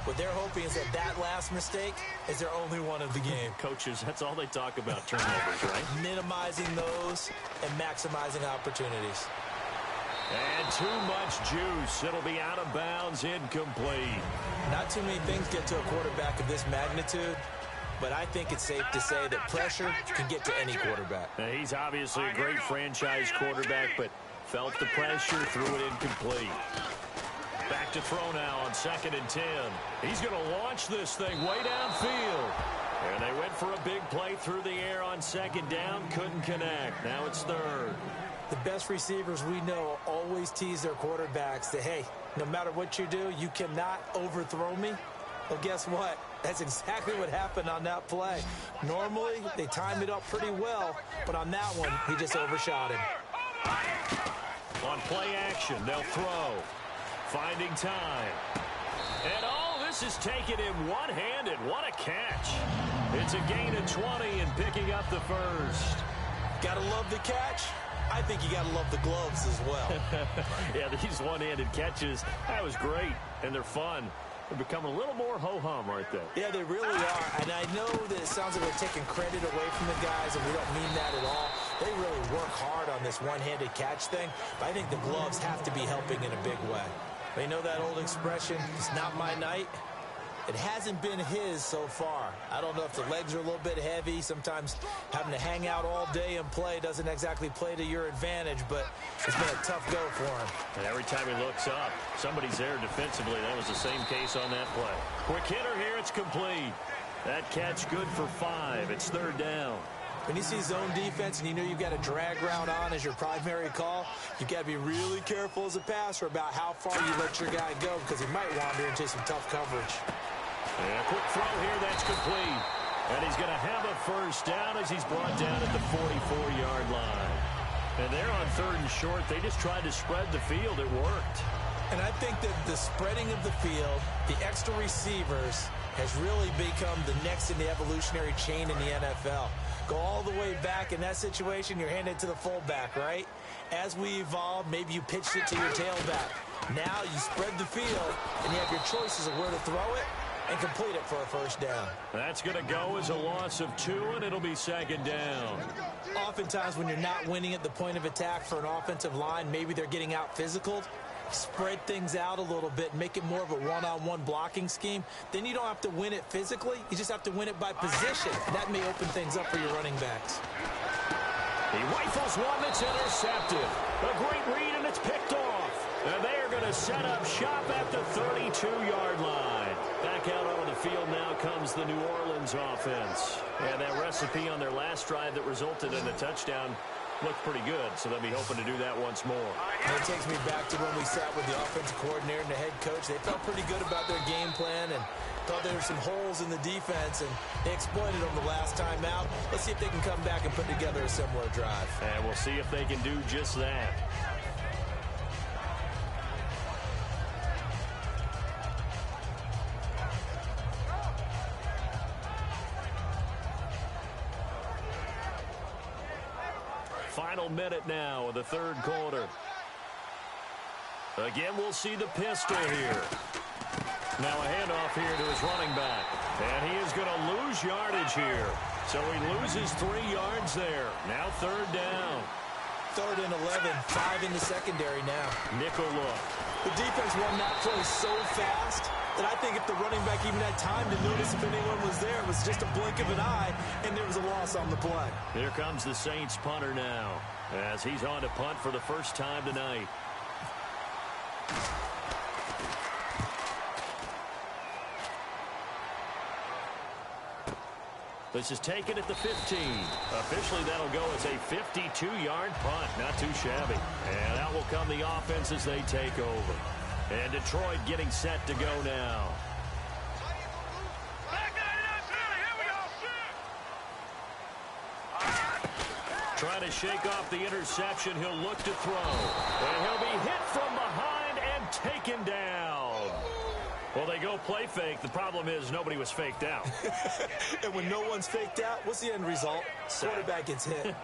What they're hoping is that last mistake is their only one of the game. Coaches, that's all they talk about, turnovers, right? Minimizing those and maximizing opportunities. And too much juice. It'll be out of bounds, incomplete. Not too many things get to a quarterback of this magnitude, but I think it's safe to say that pressure can get to any quarterback. Now, he's obviously a great franchise quarterback, but felt the pressure, threw it incomplete. Back to throw now on 2nd and 10. He's going to launch this thing way downfield. And they went for a big play through the air on 2nd down. Couldn't connect. Now it's 3rd. The best receivers we know always tease their quarterbacks that, hey, no matter what you do, you cannot overthrow me. Well, guess what? That's exactly what happened on that play. Normally, they time it up pretty well, but on that one, he just overshot him. On play action, they'll throw. Finding time. And this is taken in one-handed. What a catch. It's a gain of 20 and picking up the first. Gotta love the catch. I think you gotta love the gloves as well. Yeah, these one-handed catches, that was great, and they're fun. They're becoming a little more ho-hum right there. Yeah, they really are, and I know that it sounds like we're taking credit away from the guys, and we don't mean that at all. They really work hard on this one-handed catch thing, but I think the gloves have to be helping in a big way. They know that old expression, it's not my night. It hasn't been his so far. I don't know if the legs are a little bit heavy. Sometimes having to hang out all day and play doesn't exactly play to your advantage, but it's been a tough go for him. And every time he looks up, somebody's there defensively. That was the same case on that play. Quick hitter here, it's complete. That catch good for 5. It's 3rd down. When you see zone defense and you know you've got a drag route on as your primary call, you've got to be really careful as a passer about how far you let your guy go because he might wander into some tough coverage. And a quick throw here, that's complete. And he's going to have a first down as he's brought down at the 44-yard line. And they're on 3rd and short. They just tried to spread the field. It worked. And I think that the spreading of the field, the extra receivers, has really become the next in the evolutionary chain in the NFL. Go all the way back in that situation, you're handed to the fullback, right? As we evolve, maybe you pitched it to your tailback. Now you spread the field, and you have your choices of where to throw it and complete it for a first down. That's going to go as a loss of 2, and it'll be 2nd down. Oftentimes when you're not winning at the point of attack for an offensive line, maybe they're getting out physical. Spread things out a little bit, make it more of a one-on-one blocking scheme. Then you don't have to win it physically. You just have to win it by position. That may open things up for your running backs. He rifles one that's intercepted. A great read, and it's picked off. And they are going to set up shop at the 32-yard line. Back out onto the field now comes the New Orleans offense. And that recipe on their last drive that resulted in a touchdown looked pretty good, so they'll be hoping to do that once more. And it takes me back to when we sat with the offensive coordinator and the head coach. They felt pretty good about their game plan and thought there were some holes in the defense, and they exploited them the last time out. Let's see if they can come back and put together a similar drive. And we'll see if they can do just that. Final minute now of the 3rd quarter. Again, we'll see the pistol here. Now a handoff here to his running back. And he is going to lose yardage here. So he loses 3 yards there. Now 3rd down. 3rd and 11, 5 in the secondary now. Nickel look. The defense won that play so fast that I think if the running back even had time to notice if anyone was there, it was just a blink of an eye, and there was a loss on the play. Here comes the Saints punter now, as he's on to punt for the first time tonight. This is taken at the 15. Officially, that'll go as a 52-yard punt. Not too shabby. And out will come the offense as they take over. And Detroit getting set to go now. Trying to shake off the interception. He'll look to throw. And he'll be hit from behind and taken down. Well, they go play fake. The problem is nobody was faked out. And when no one's faked out, what's the end result? Quarterback gets hit.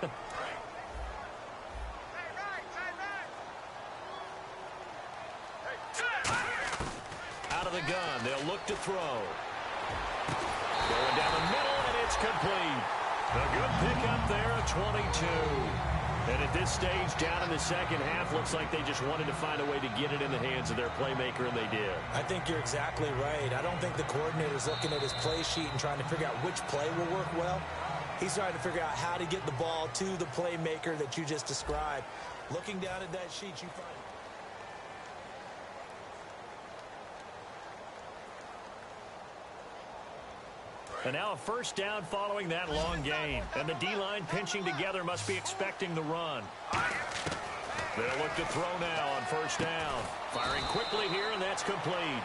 Out of the gun, they'll look to throw. Going down the middle, and it's complete. A good pick up there at 22. And at this stage, down in the second half, looks like they just wanted to find a way to get it in the hands of their playmaker, and they did. I think you're exactly right. I don't think the coordinator's looking at his play sheet and trying to figure out which play will work well. He's trying to figure out how to get the ball to the playmaker that you just described. Looking down at that sheet, you find... And now a first down following that long gain. And the D-line pinching together must be expecting the run. They'll look to throw now on first down. Firing quickly here, and that's complete.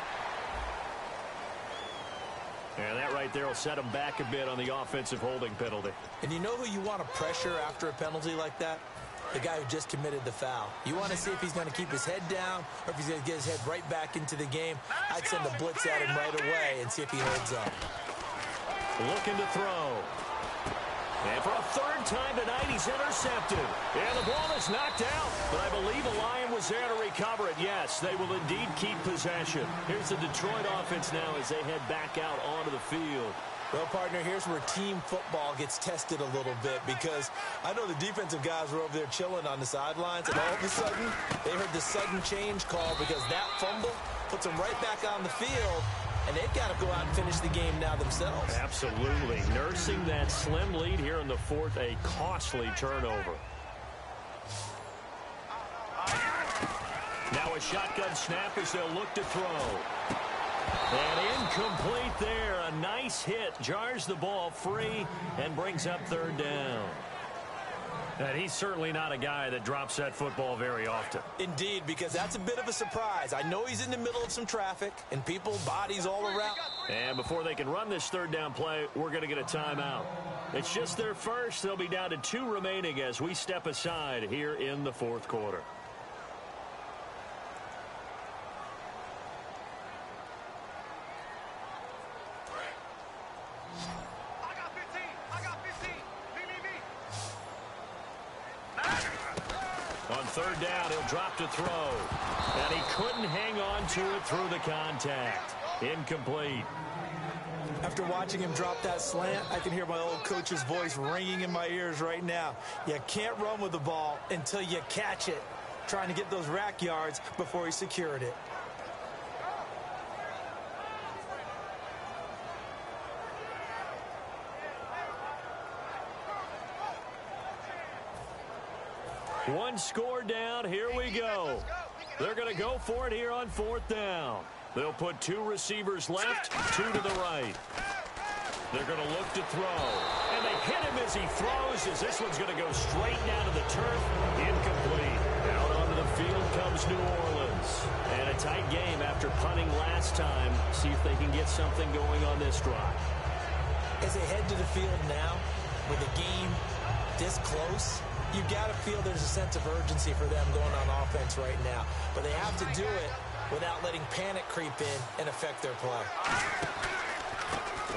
And that right there will set them back a bit on the offensive holding penalty. And you know who you want to pressure after a penalty like that? The guy who just committed the foul. You want to see if he's going to keep his head down or if he's going to get his head right back into the game. I'd send a blitz at him right away and see if he holds up. Looking to throw. And for a third time tonight, he's intercepted. And the ball is knocked out. But I believe a Lion was there to recover it. Yes, they will indeed keep possession. Here's the Detroit offense now as they head back out onto the field. Well, partner, here's where team football gets tested a little bit because I know the defensive guys were over there chilling on the sidelines, and all of a sudden, they heard the sudden change call because that fumble puts them right back on the field, and they've got to go out and finish the game now themselves. Absolutely. Nursing that slim lead here in the fourth, a costly turnover. Now a shotgun snap as they'll look to throw. And incomplete there. A nice hit. Jars the ball free and brings up third down. And he's certainly not a guy that drops that football very often. Indeed, because that's a bit of a surprise. I know he's in the middle of some traffic and people, bodies all around. And before they can run this third down play, we're going to get a timeout. It's just their first. They'll be down to 2 remaining as we step aside here in the fourth quarter. On third down, he'll drop to throw. And he couldn't hang on to it through the contact. Incomplete. After watching him drop that slant, I can hear my old coach's voice ringing in my ears right now. You can't run with the ball until you catch it. Trying to get those rack yards before he secured it. One score down. Here we go. They're going to go for it here on fourth down. They'll put 2 receivers left, 2 to the right. They're going to look to throw. And they hit him as he throws, as this one's going to go straight down to the turf. Incomplete. Out onto the field comes New Orleans. And a tight game after punting last time. See if they can get something going on this drive. As they head to the field now, with the game this close, you got to feel there's a sense of urgency for them going on offense right now. But they have to do it without letting panic creep in and affect their play.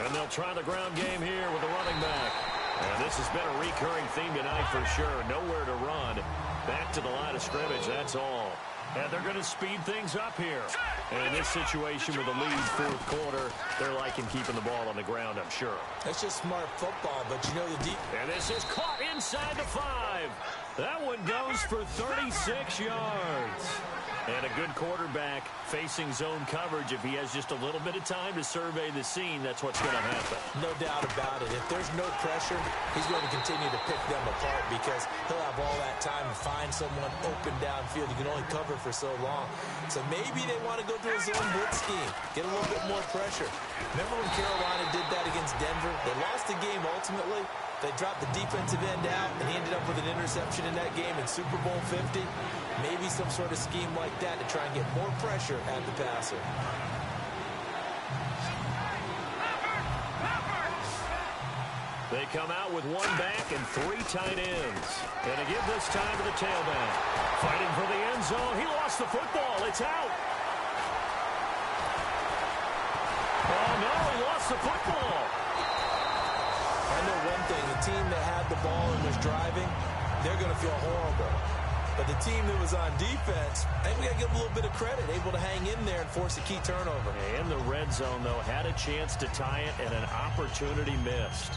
And they'll try the ground game here with the running back. And this has been a recurring theme tonight for sure. Nowhere to run. Back to the line of scrimmage, that's all. And they're going to speed things up here. And in this situation with the lead fourth quarter, they're liking keeping the ball on the ground, I'm sure. That's just smart football, but you know the deep... And this is caught inside the 5. That one goes for 36 yards. And a good quarterback facing zone coverage. If he has just a little bit of time to survey the scene, that's what's going to happen. No doubt about it. If there's no pressure, he's going to continue to pick them apart because he'll have all that time to find someone open downfield. You can only cover for so long. So maybe they want to go through a zone blitz scheme, get a little bit more pressure. Remember when Carolina did that against Denver? They lost the game ultimately. They dropped the defensive end out, and he ended up with an interception in that game in Super Bowl 50. Maybe some sort of scheme like that to try and get more pressure at the passer. They come out with 1 back and 3 tight ends. And to give this time to the tailback. Fighting for the end zone. He lost the football. It's out. no, he lost the football. I know one thing. The team that had the ball and was driving, they're going to feel horrible. But the team that was on defense, I think we got to give them a little bit of credit, able to hang in there and force a key turnover. In the red zone, though, had a chance to tie it and an opportunity missed.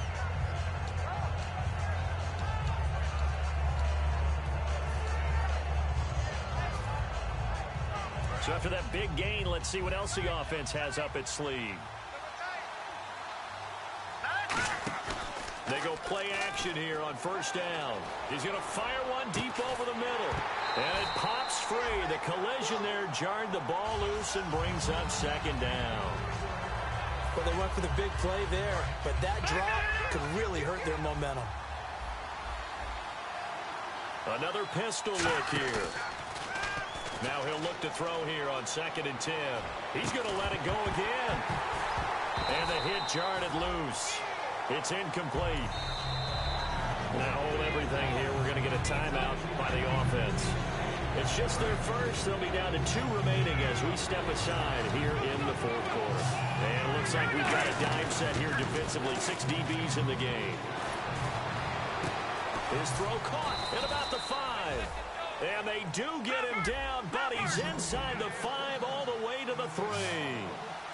So after that big gain, let's see what else the offense has up its sleeve. They go play action here on first down. He's going to fire one deep over the middle. And it pops free. The collision there jarred the ball loose and brings up second down. Well, they went for the big play there, but that drop could really hurt their momentum. Another pistol look here. Now he'll look to throw here on 2nd and 10. He's going to let it go again. And the hit jarred it loose. It's incomplete. Now hold everything here. We're going to get a timeout by the offense. It's just their first. They'll be down to 2 remaining as we step aside here in the 4th quarter. And it looks like we've got a dime set here defensively. 6 DBs in the game. His throw caught at about the 5. And they do get him down, but he's inside the 5 all the way to the 3.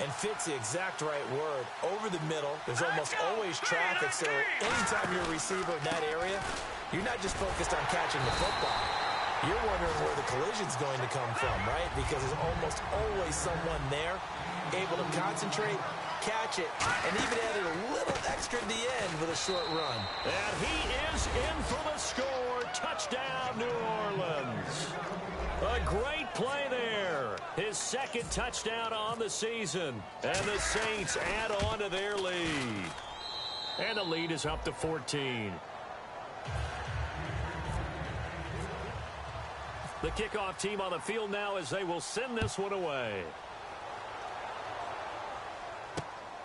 And fits the exact right word. Over the middle, there's almost always traffic, so anytime you're a receiver in that area, you're not just focused on catching the football. You're wondering where the collision's going to come from, right? Because there's almost always someone there able to concentrate, catch it, and even added a little extra at the end with a short run. And he is in for the score. Touchdown, New Orleans. A great play there. His 2nd touchdown on the season. And the Saints add on to their lead. And the lead is up to 14. The kickoff team on the field now as they will send this one away.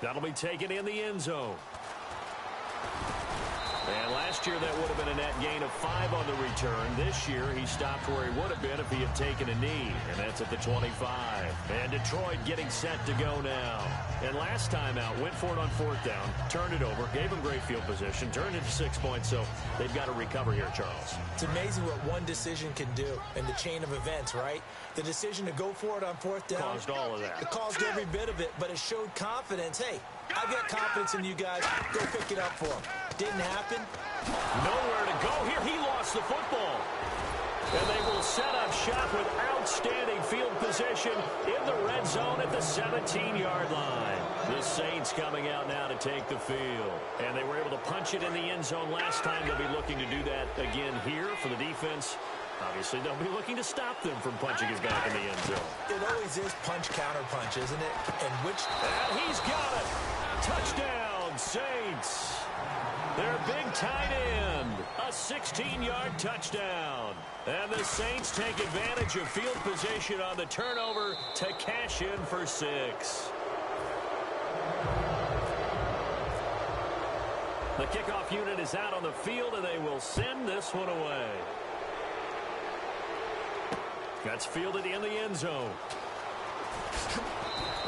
That'll be taken in the end zone. And last year that would have been a net gain of 5 on the return. This year he stopped where he would have been if he had taken a knee. And that's at the 25. And Detroit getting set to go now. And last time out, went for it on 4th down, turned it over, gave him great field position, turned it to 6 points. So they've got to recover here, Charles. It's amazing what one decision can do in the chain of events, right? The decision to go for it on 4th down. Caused all of that. It caused every bit of it, but it showed confidence. Hey, I've got confidence in you guys. Go pick it up for them. Didn't happen. Nowhere to go here. He lost the football. And they will set up shop with outstanding field position in the red zone at the 17-yard line. The Saints coming out now to take the field. And they were able to punch it in the end zone last time. They'll be looking to do that again here for the defense. Obviously, they'll be looking to stop them from punching it back in the end zone. It always is punch-counter-punch, isn't it? And he's got it. Touchdown, Saints. Their big tight end. A 16-yard touchdown. And the Saints take advantage of field position on the turnover to cash in for 6. The kickoff unit is out on the field, and they will send this one away. That's fielded in the end zone.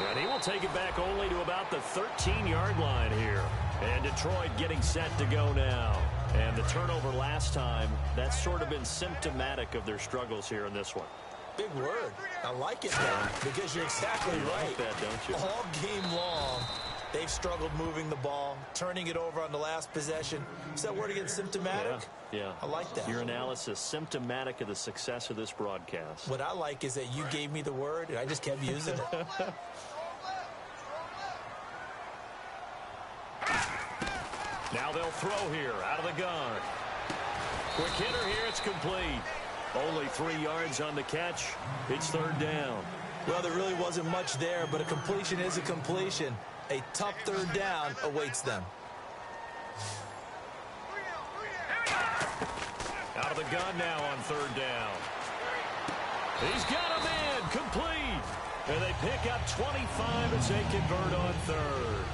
And he will take it back only to about the 13-yard line here. And Detroit getting set to go now. And the turnover last time, that's sort of been symptomatic of their struggles here in this one. Big word. I like it, man, because you're exactly right. Like that, don't you? All game long, they've struggled moving the ball, turning it over on the last possession. Is that word again, symptomatic? Yeah. I like that. Your analysis, symptomatic of the success of this broadcast. What I like is that you gave me the word, and I just kept using it. Now they'll throw here out of the gun. Quick hitter here. It's complete. Only 3 yards on the catch. It's 3rd down. Well, there really wasn't much there, but a completion is a completion. A tough 3rd down awaits them. Out of the gun now on 3rd down. He's got him in. Complete. And they pick up 25 as they convert on 3rd.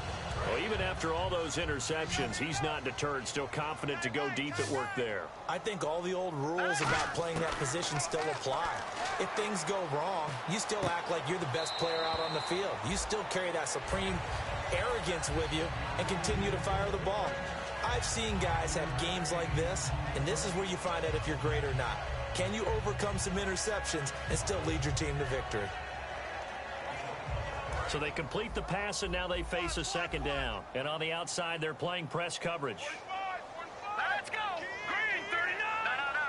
Well, even after all those interceptions, he's not deterred, still confident to go deep at work there. I think all the old rules about playing that position still apply. If things go wrong, you still act like you're the best player out on the field. You still carry that supreme arrogance with you and continue to fire the ball. I've seen guys have games like this, and this is where you find out if you're great or not. Can you overcome some interceptions and still lead your team to victory? So they complete the pass, and now they face a second down. And on the outside, they're playing press coverage. Let's go. Green, 39.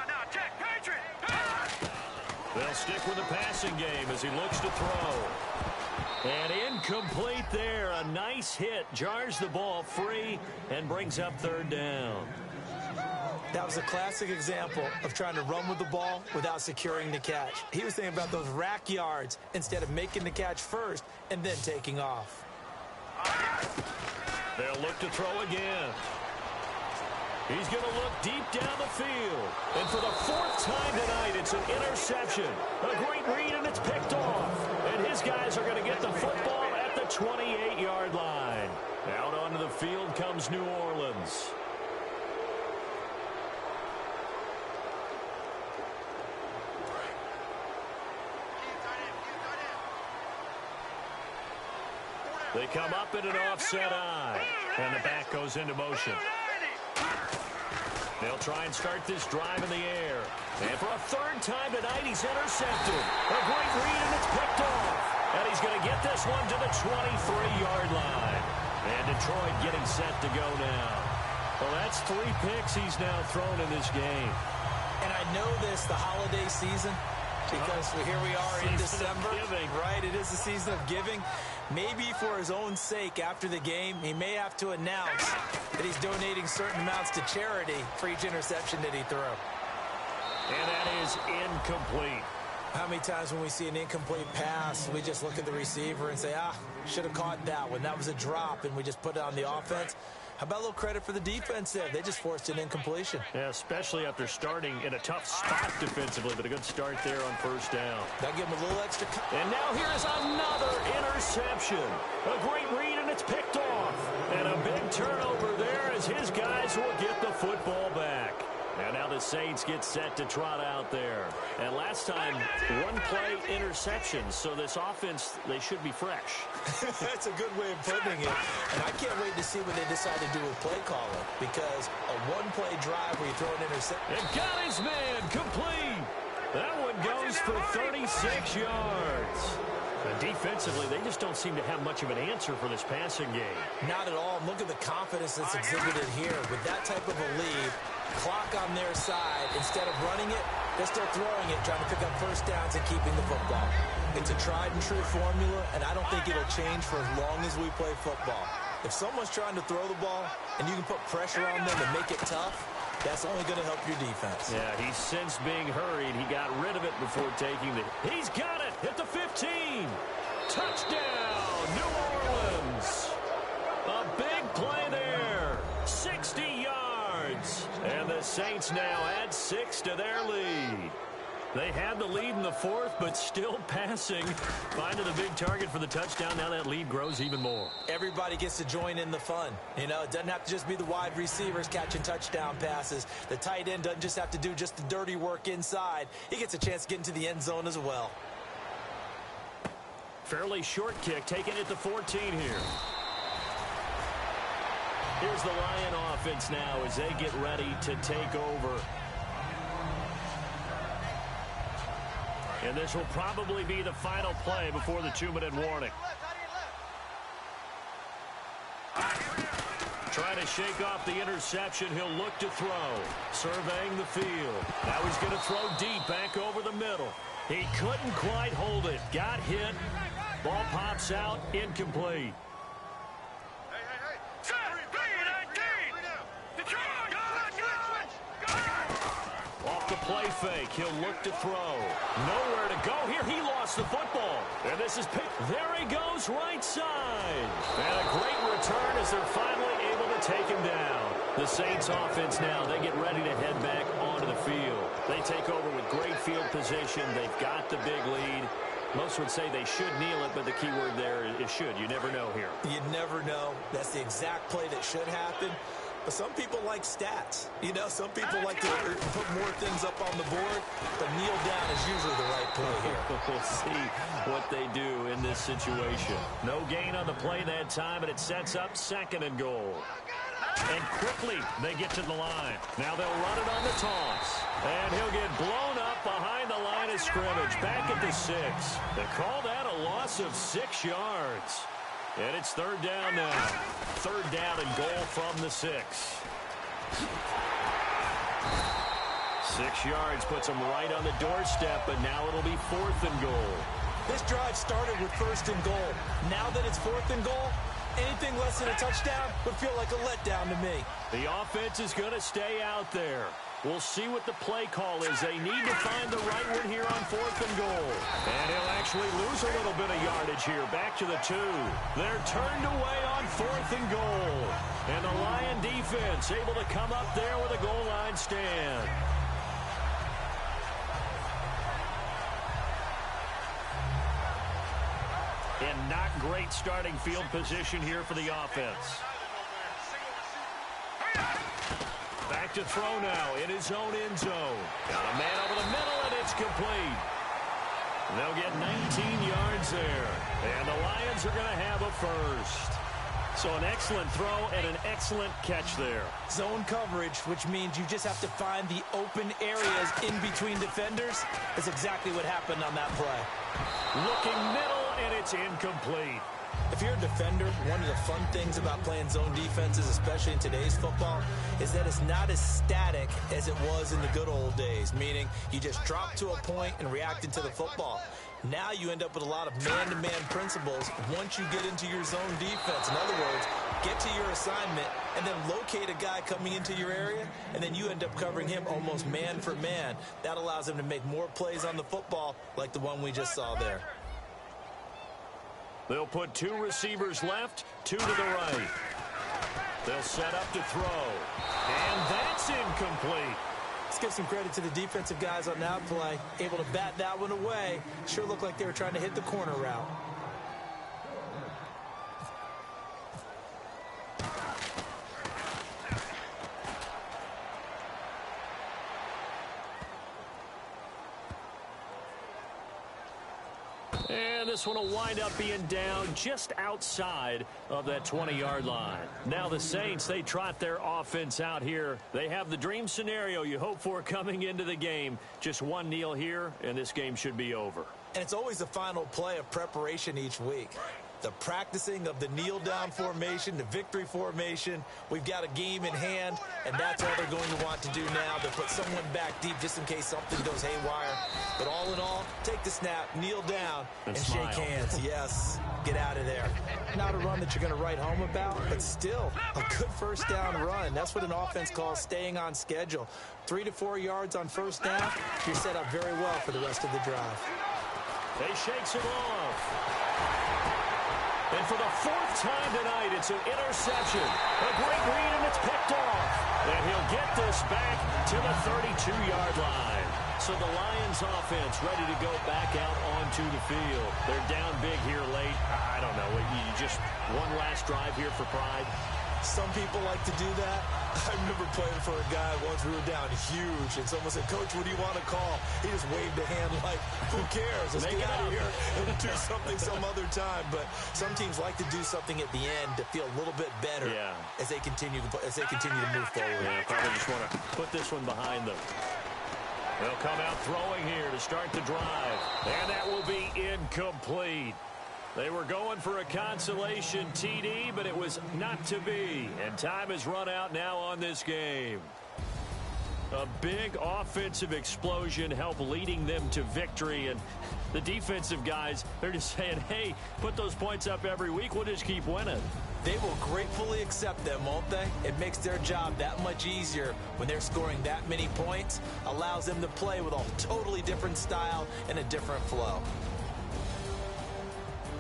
No. Check. Patriot. They'll stick with the passing game as he looks to throw. And incomplete there. A nice hit. Jars the ball free and brings up third down. That was a classic example of trying to run with the ball without securing the catch. He was thinking about those rack yards instead of making the catch first and then taking off. They'll look to throw again. He's going to look deep down the field. And for the fourth time tonight, it's an interception. A great read, and it's picked off. And his guys are going to get the football at the 28-yard line. Out onto the field comes New Orleans. They come up in an offset eye, and the back goes into motion. They'll try and start this drive in the air. And for a third time tonight, he's intercepted. A great read, and it's picked off. And he's going to get this one to the 23-yard line. And Detroit getting set to go now. Well, that's 3 picks he's now thrown in this game. And I know this, the holiday season, because here we are in December, right? It is the season of giving. Maybe for his own sake after the game, he may have to announce that he's donating certain amounts to charity for each interception that he threw. And that is incomplete. How many times when we see an incomplete pass, we just look at the receiver and say, should have caught that one. That was a drop, and we just put it on the offense. How about a little credit for the defense there? They just forced an incompletion. Yeah, especially after starting in a tough spot defensively, but a good start there on first down. That'll give him a little extra. And now here's another interception. A great read, and it's picked off. And a big turnover there as his guys will get the football back. And now the Saints get set to trot out there. And last time, 1-play interceptions. So this offense, they should be fresh. That's a good way of putting it. And I can't wait to see what they decide to do with play calling. Because a 1-play drive where you throw an interception. And got his man complete. That one goes for 36 yards. And defensively, they just don't seem to have much of an answer for this passing game. Not at all. Look at the confidence that's exhibited here. With that type of a lead, clock on their side, instead of running it, they're still throwing it, trying to pick up first downs and keeping the football. It's a tried and true formula, and I don't think it'll change for as long as we play football. If someone's trying to throw the ball and you can put pressure on them and make it tough, that's only going to help your defense. Yeah, he's since being hurried. He got rid of it before taking the... He's got it at the 15. Touchdown, New Orleans. A big play there. 60 yards. And the Saints now add 6 to their lead. They had the lead in the fourth, but still passing. Finding the big target for the touchdown. Now that lead grows even more. Everybody gets to join in the fun. You know, it doesn't have to just be the wide receivers catching touchdown passes. The tight end doesn't just have to do just the dirty work inside. He gets a chance to get into the end zone as well. Fairly short kick, taking it to 14 here. Here's the Lion offense now as they get ready to take over. And this will probably be the final play before the 2-minute warning. Trying to shake off the interception. He'll look to throw. Surveying the field. Now he's going to throw deep back over the middle. He couldn't quite hold it. Got hit. Ball pops out. Incomplete. Off the play fake, he'll look to throw. Nowhere to go here. He lost the football. And this is picked. There he goes, right side. And a great return as they're finally able to take him down. The Saints offense now, they get ready to head back onto the field. They take over with great field position. They've got the big lead. Most would say they should kneel it, but the key word there is should. You never know here. You never know. That's the exact play that should happen. But some people like stats. You know, some people like to put more things up on the board. But kneel down is usually the right play here. We'll see what they do in this situation. No gain on the play that time, and it sets up 2nd and goal. And quickly, they get to the line. Now they'll run it on the toss. And he'll get blown up behind the line of scrimmage. Back at the 6. They call that a loss of 6 yards. And it's 3rd down now. 3rd down and goal from the 6. 6 yards puts them right on the doorstep, but now it'll be 4th and goal. This drive started with 1st and goal. Now that it's 4th and goal, anything less than a touchdown would feel like a letdown to me. The offense is going to stay out there. We'll see what the play call is. They need to find the right one here on 4th and goal. And he'll actually lose a little bit of yardage here. Back to the 2. They're turned away on 4th and goal. And the Lion defense able to come up there with a goal line stand. And not great starting field position here for the offense. Back to throw now in his own end zone. Got a man over the middle, and it's complete. They'll get 19 yards there. And the Lions are going to have a first. So an excellent throw and an excellent catch there. Zone coverage, which means you just have to find the open areas in between defenders. That's exactly what happened on that play. Looking middle, and it's incomplete. If you're a defender, one of the fun things about playing zone defenses, especially in today's football, is that it's not as static as it was in the good old days, meaning you just drop to a point and react into the football. Now you end up with a lot of man-to-man principles once you get into your zone defense. In other words, get to your assignment and then locate a guy coming into your area, and then you end up covering him almost man for man. That allows him to make more plays on the football like the one we just saw there. They'll put 2 receivers left, 2 to the right. They'll set up to throw. And that's incomplete. Let's give some credit to the defensive guys on that play. Able to bat that one away. Sure looked like they were trying to hit the corner route. And this one will wind up being down just outside of that 20-yard line. Now the Saints, they trot their offense out here. They have the dream scenario you hope for coming into the game. Just one kneel here, and this game should be over. And it's always the final play of preparation each week. The practicing of the kneel-down formation, the victory formation. We've got a game in hand, and that's all they're going to want to do now. They'll put someone back deep just in case something goes haywire. But all in all, take the snap, kneel down, and shake hands. Yes, get out of there. Not a run that you're going to write home about, but still a good first down run. That's what an offense calls staying on schedule. 3 to 4 yards on first down, you're set up very well for the rest of the drive. They shakes it off. And for the 4th time tonight, it's an interception. A great read, and it's picked off. And he'll get this back to the 32-yard line. So the Lions offense ready to go back out onto the field. They're down big here late. I don't know. You just one last drive here for pride. Some people like to do that. I remember playing for a guy once. We were down huge, and someone said, "Coach, what do you want to call?" He just waved a hand like, "Who cares? Let's get out of here and do something some other time." But some teams like to do something at the end to feel a little bit better as they continue to move forward. Yeah, probably just want to put this one behind them. They'll come out throwing here to start the drive, and that will be incomplete. They were going for a consolation TD, but it was not to be. And time has run out now on this game. A big offensive explosion helped leading them to victory. And the defensive guys, they're just saying, hey, put those points up every week. We'll just keep winning. They will gratefully accept them, won't they? It makes their job that much easier when they're scoring that many points. Allows them to play with a totally different style and a different flow.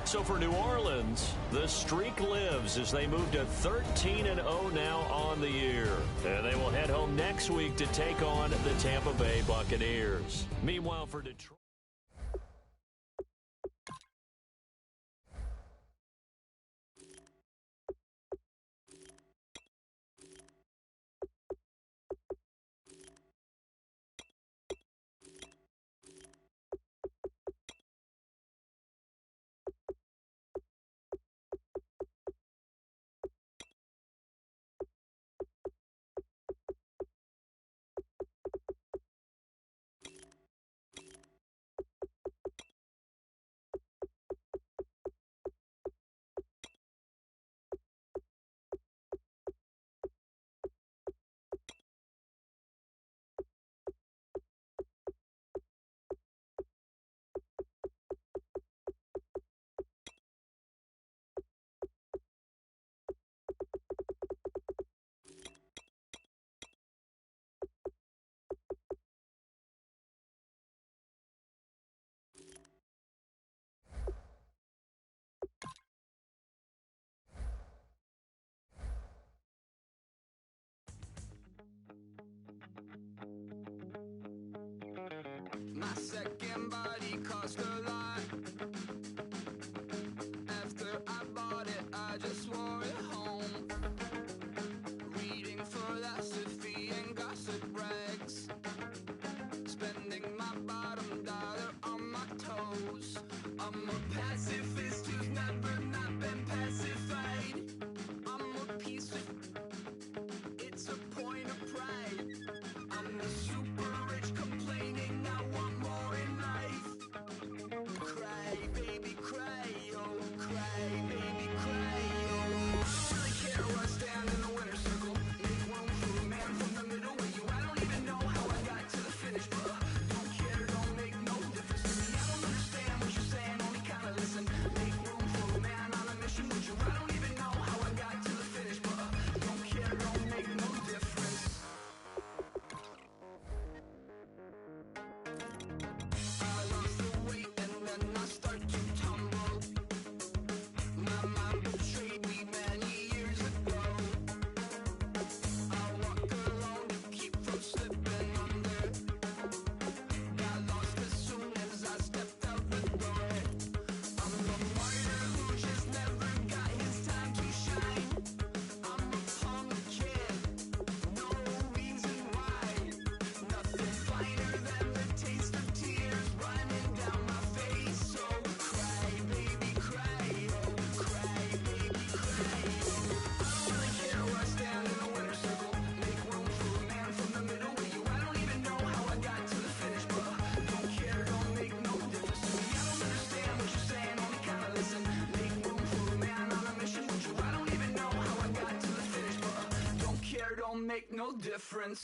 So for New Orleans, the streak lives as they move to 13-0 now on the year. And they will head home next week to take on the Tampa Bay Buccaneers. Meanwhile, for Detroit. second body cost a lot. After I bought it, I just wore it home. Reading philosophy and gossip rags. Spending my bottom dollar on my toes. I'm a pacifist who's never not been pacified. I'm a piece of... It's a point of pride. I'm the super rich complaining I want more in life. Cry, baby, cry, oh, cry, baby, cry, oh. I don't really care where I stand in the winner's circle. Make room for a man from the middle with you. I don't even know how I got to the finish, but don't care, don't make no difference to me. I don't understand what you're saying, only kinda listen. Make room for a man on a mission with you. I don't even know how I got to the finish, but don't care, don't make no difference. I lost the weight and then I start to tumble. My mind betrayed me many years ago. I walk alone to keep from slipping under. Got lost as soon as I stepped out the door. I'm a martyr who just never got his time to shine. I'm a punk kid, no reason why. Nothing finer than the taste of tears running down my face. So cry, baby, cry, oh, cry, baby, cry, oh. I don't really care where I stand in the winner's circle. Make room for a man from the middle with you. I don't even know how I got to the finish, but don't care, don't make no difference to me. I don't understand what you're saying, only kinda listen. Make room for a man on a mission with you. I don't even know how I got to the finish, but don't care, don't make no difference.